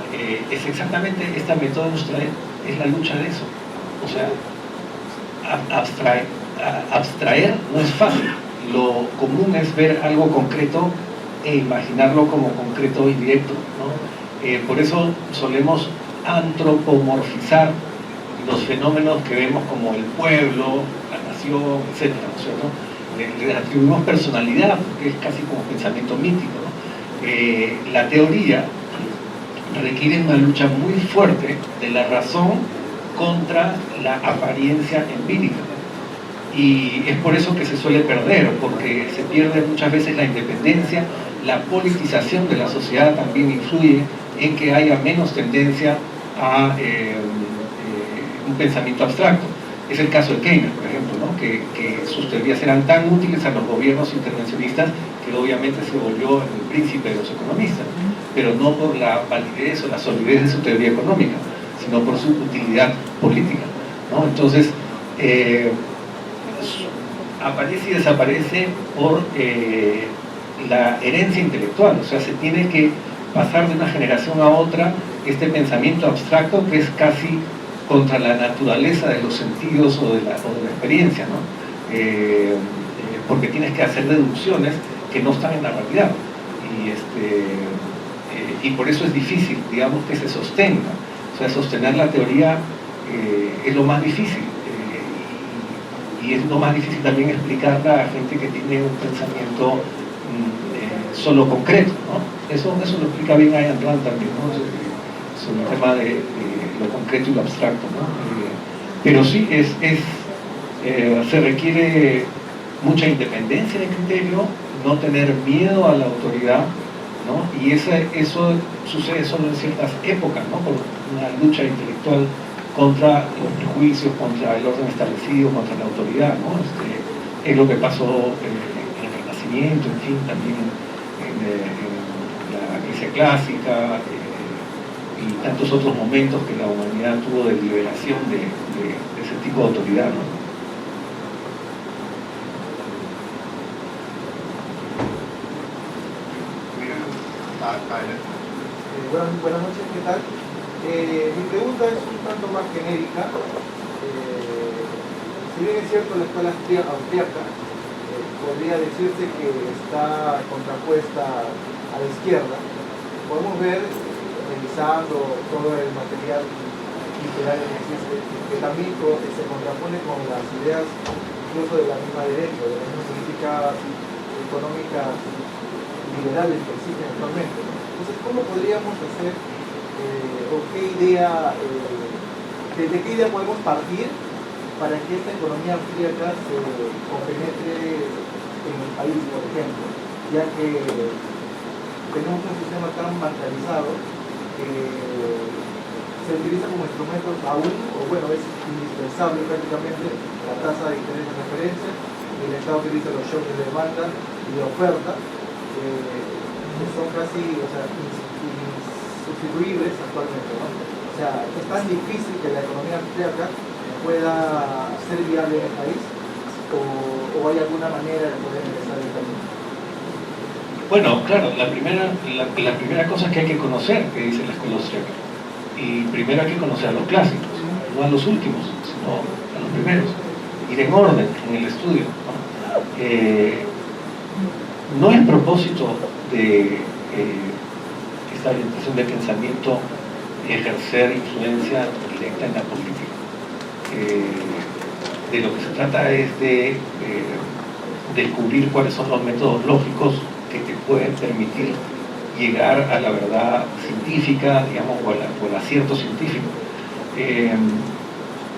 es exactamente esta método industrial, es la lucha de eso. O sea, abstraer no es fácil. Lo común es ver algo concreto e imaginarlo como concreto y directo, ¿no? Por eso solemos antropomorfizar los fenómenos que vemos como el pueblo, la nación, etc., ¿no es cierto? Le atribuimos personalidad, porque es casi como pensamiento mítico, ¿no? La teoría requiere una lucha muy fuerte de la razón contra la apariencia empírica, y es por eso que se suele perder, porque se pierde muchas veces la independencia. La politización de la sociedad también influye en que haya menos tendencia a un pensamiento abstracto. Es el caso de Keynes, por ejemplo, ¿no? que sus teorías eran tan útiles a los gobiernos intervencionistas que obviamente se volvió el príncipe de los economistas, pero no por la validez o la solidez de su teoría económica, sino por su utilidad política, ¿no? Entonces, aparece y desaparece por la herencia intelectual, o sea, se tiene que pasar de una generación a otra este pensamiento abstracto que es casi contra la naturaleza de los sentidos o de la experiencia, ¿no? Porque tienes que hacer deducciones que no están en la realidad y por eso es difícil, digamos, que se sostenga. O sea, sostener la teoría es lo más difícil y es lo más difícil también explicarla a gente que tiene un pensamiento solo concreto, ¿no? Eso lo explica bien Ayn Rand también, ¿no? Sobre el tema de lo concreto y lo abstracto, ¿no? Pero sí, se requiere mucha independencia de criterio, no tener miedo a la autoridad, ¿no? Y eso sucede solo en ciertas épocas, ¿no? Por una lucha intelectual contra los prejuicios, contra el orden establecido, contra la autoridad, ¿no? Es lo que pasó en el Renacimiento, en fin, también en la Grecia clásica, y tantos otros momentos que la humanidad tuvo de liberación de ese tipo de autoridad, ¿no? Buenas noches, ¿qué tal? Mi pregunta es un tanto más genérica. Si bien es cierto la escuela austríaca podría decirse que está contrapuesta a la izquierda, podemos ver, revisando todo el material literario que existe, que también se contrapone con las ideas incluso de la misma derecha, de las mismas políticas económicas liberales que existen actualmente, ¿no? Entonces, ¿cómo podríamos hacer, o qué idea, desde qué idea podemos partir para que esta economía austríaca se compenetre en el país, por ejemplo, ya que tenemos un sistema tan materializado que se utiliza como instrumento aún, o bueno, es indispensable prácticamente la tasa de interés de referencia, el Estado utiliza los shocks de demanda y de oferta, que son casi, o sea, insustituibles actualmente, ¿no? O sea, es tan difícil que la economía austríaca pueda ser viable en el país, o hay alguna manera de poder empezar el camino. Bueno, claro, la primera cosa que hay que conocer, que dice la escuela austríaca, y primero hay que conocer a los clásicos, no a los últimos, sino a los primeros, ir en orden en el estudio, ¿no? No es propósito de esta orientación de pensamiento ejercer influencia directa en la política. De lo que se trata es de descubrir cuáles son los métodos lógicos que te pueden permitir llegar a la verdad científica, digamos, o al acierto científico.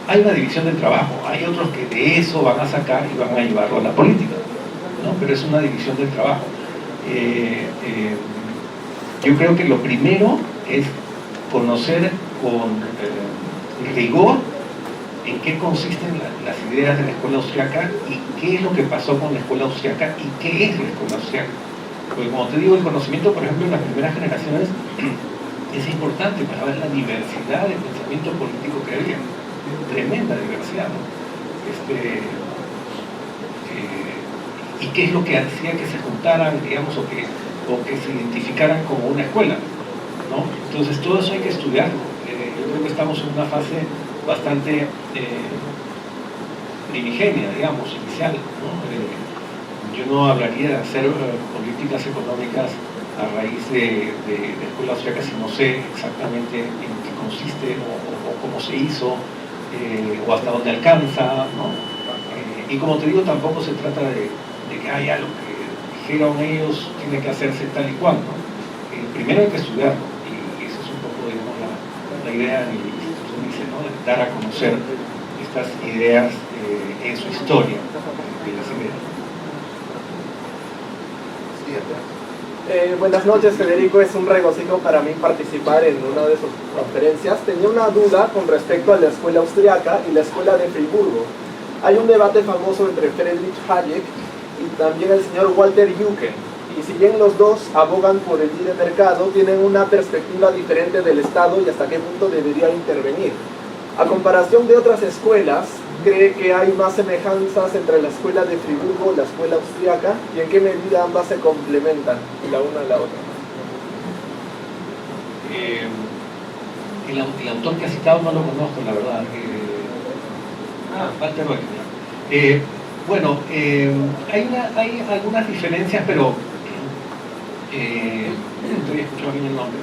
Hay una división del trabajo, hay otros que de eso van a sacar y van a llevarlo a la política, ¿no? Pero es una división del trabajo. Yo creo que lo primero es conocer con rigor en qué consisten las ideas de la escuela austriaca y qué es lo que pasó con la escuela austriaca y qué es la escuela austriaca. Porque como te digo, el conocimiento, por ejemplo, en las primeras generaciones es importante para ver la diversidad de pensamiento político que había. Tremenda diversidad, ¿no? Y qué es lo que hacía que se juntaran, digamos, o que se identificaran como una escuela, ¿no? Entonces todo eso hay que estudiarlo. Yo creo que estamos en una fase bastante primigenia, digamos, inicial, ¿no? Yo no hablaría de hacer políticas económicas a raíz de escuela austríaca si no sé exactamente en qué consiste o cómo se hizo, o hasta dónde alcanza, ¿no? Y como te digo, tampoco se trata de que haya lo que dijeron ellos tiene que hacerse tal y cual, ¿no? Primero hay que estudiarlo, y eso es un poco, digamos, la idea del Instituto Mises, ¿no? De dar a conocer estas ideas en su historia, de las ideas. Buenas noches, Federico. Es un regocijo para mí participar en una de sus conferencias. Tenía una duda con respecto a la escuela austriaca y la escuela de Friburgo. Hay un debate famoso entre Friedrich Hayek y también el señor Walter Eucken. Y si bien los dos abogan por el libre mercado, tienen una perspectiva diferente del Estado y hasta qué punto debería intervenir. A comparación de otras escuelas, ¿cree que hay más semejanzas entre la escuela de Friburgo y la escuela austriaca? ¿Y en qué medida ambas se complementan la una a la otra? El autor que ha citado no lo conozco, la verdad. Walter Eucken. Bueno, hay algunas diferencias, pero todavía escucho bien el nombre.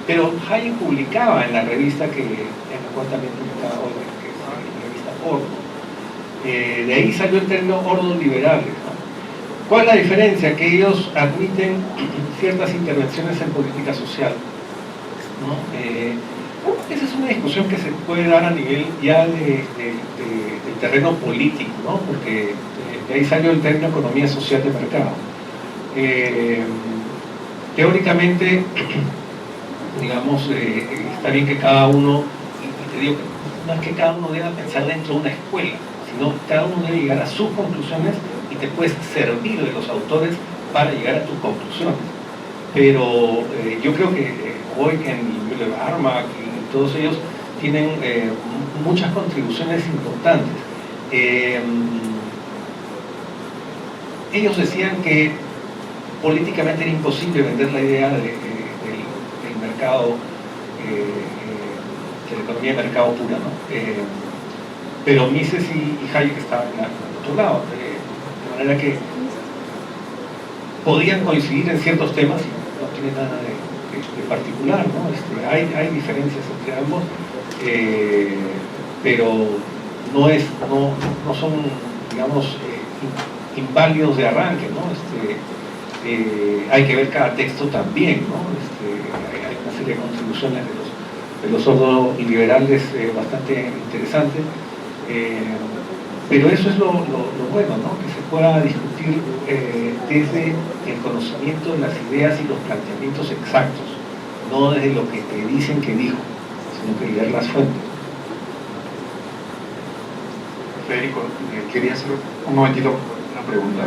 Pero Hayek publicaba en la revista en la cual también publicaba hoy, que es la revista Ordo. De ahí salió el término ordoliberales, ¿no? ¿Cuál es la diferencia? Que ellos admiten ciertas intervenciones en política social, ¿no? Esa es una discusión que se puede dar a nivel ya del terreno político, ¿no? Porque de ahí salió el término economía social de mercado. Teóricamente, digamos, está bien que cada uno, y te digo que no es que cada uno deba pensar dentro de una escuela, sino cada uno debe llegar a sus conclusiones y te puedes servir de los autores para llegar a tus conclusiones. Pero yo creo que Eucken y Müller-Armack y todos ellos tienen muchas contribuciones importantes. Ellos decían que políticamente era imposible vender la idea del mercado, de la economía de mercado pura, ¿no? Pero Mises y Hayek estaban al otro lado, de manera que podían coincidir en ciertos temas y no tiene nada de particular, ¿no? Hay diferencias entre ambos, pero no son, digamos, inválidos de arranque, ¿no? Hay que ver cada texto también, ¿no? Hay una serie de contribuciones de los ordoliberales bastante interesantes, pero eso es lo bueno, ¿no? Que se pueda discutir desde el conocimiento de las ideas y los planteamientos exactos, no desde lo que te dicen que dijo, sino que leer las fuentes. Federico, quería hacer un momentito una pregunta.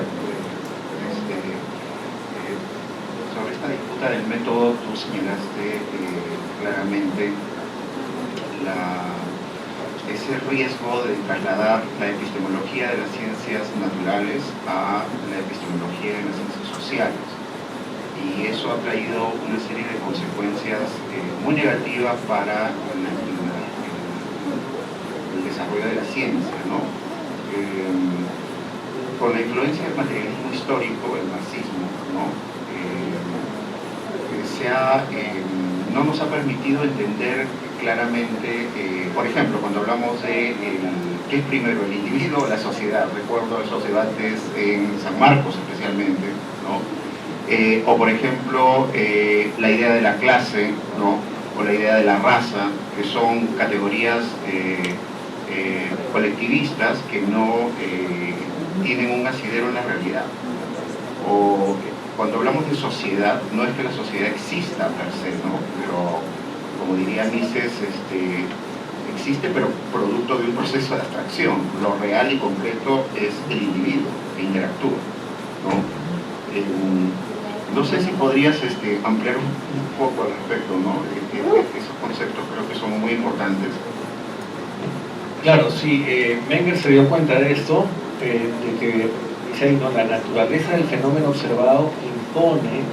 Sobre esta disputa del método, tú señalaste claramente ese riesgo de trasladar la epistemología de las ciencias naturales a la epistemología de las ciencias sociales. Y eso ha traído una serie de consecuencias muy negativas para el desarrollo de la ciencia, ¿no? Por la influencia del materialismo histórico, el marxismo, ¿no? No nos ha permitido entender claramente, por ejemplo, cuando hablamos de qué es primero, el individuo o la sociedad. Recuerdo esos debates en San Marcos especialmente, ¿no? O por ejemplo, la idea de la clase, ¿no? O la idea de la raza, que son categorías colectivistas que no tienen un asidero en la realidad. O cuando hablamos de sociedad, no es que la sociedad exista per se, ¿no? Pero, como diría Mises, existe, pero producto de un proceso de abstracción. Lo real y concreto es el individuo que interactúa, ¿no? No sé si podrías ampliar un poco al respecto, ¿no? Esos conceptos creo que son muy importantes. Claro, sí, Menger se dio cuenta de esto, de que no, la naturaleza del fenómeno observado impone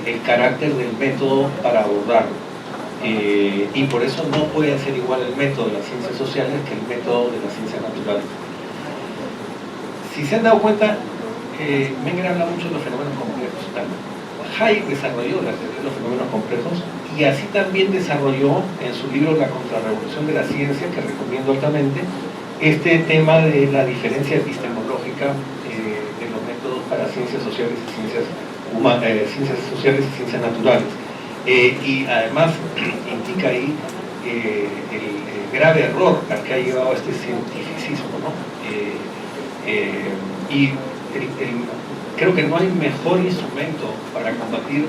el carácter del método para abordarlo, y por eso no puede ser igual el método de las ciencias sociales que el método de las ciencias naturales. Si se han dado cuenta, Menger habla mucho de los fenómenos complejos. Hayek desarrolló la teoría de los fenómenos complejos y así también desarrolló en su libro La Contrarrevolución de la Ciencia, que recomiendo altamente, este tema de la diferencia epistemológica de los métodos para ciencias sociales y ciencias naturales. Y además indica ahí el grave error al que ha llevado este cientificismo, ¿no? Y creo que no hay mejor instrumento para combatir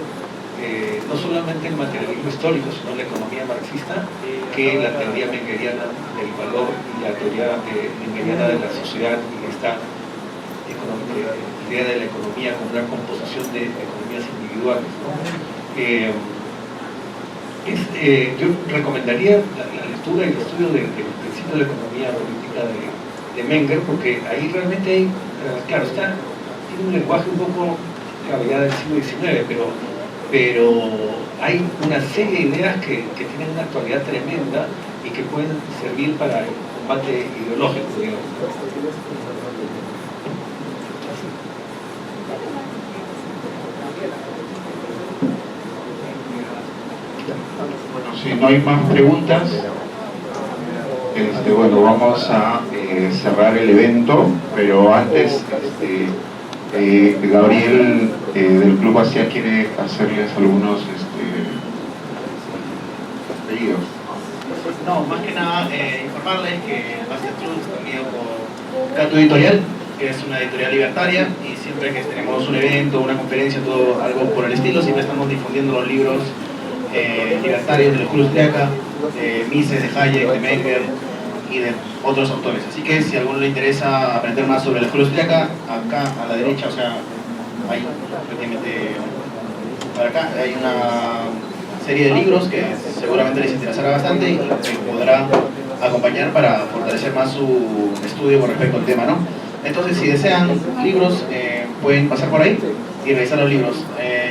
no solamente el materialismo histórico, sino la economía marxista, que la teoría mengeriana del valor y la teoría mengeriana de la sociedad y esta idea de la economía como una composición de economías individuales, ¿no? Yo recomendaría la lectura y el estudio del principio de la economía política de Menger, porque ahí realmente hay, claro, tiene un lenguaje un poco, claro, ya del siglo XIX, pero hay una serie de ideas que tienen una actualidad tremenda y que pueden servir para el combate ideológico, digamos. Bueno, si no hay más preguntas, bueno, vamos a cerrar el evento, pero antes Gabriel del Club Asia quiere hacerles algunos pedidos. No, más que nada informarles que Asia Trust está unido con Cato Editorial, que es una editorial libertaria, y siempre que tenemos un evento, una conferencia, todo algo por el estilo, siempre estamos difundiendo los libros libertarios de la escuela austríaca, de Mises, de Hayek, de Menger y de otros autores. Así que si a alguno le interesa aprender más sobre la escuela austríaca, acá a la derecha, o sea, hay prácticamente para acá, hay una serie de libros que seguramente les interesará bastante y que podrán acompañar para fortalecer más su estudio con respecto al tema, ¿no? Entonces, si desean libros, pueden pasar por ahí y revisar los libros.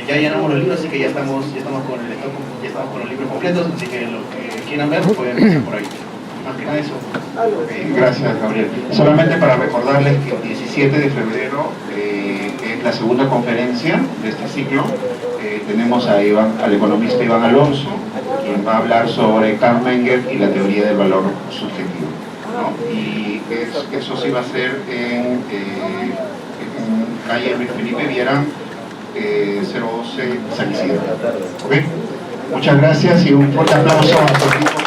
Ya llenamos los libros, así que ya estamos con el stock, ya estamos con los libros completos, así que los que quieran ver pueden pasar por ahí. Más que nada eso. Gracias, Gabriel. Solamente para recordarles que el 17 de febrero es la segunda conferencia de este ciclo. Tenemos al economista Iván Alonso, quien va a hablar sobre Karl Menger y la teoría del valor subjetivo, ¿no? Y eso sí va a ser en calle Felipe Viera 011 San Isidro. ¿Okay? Muchas gracias y un fuerte aplauso a su equipo.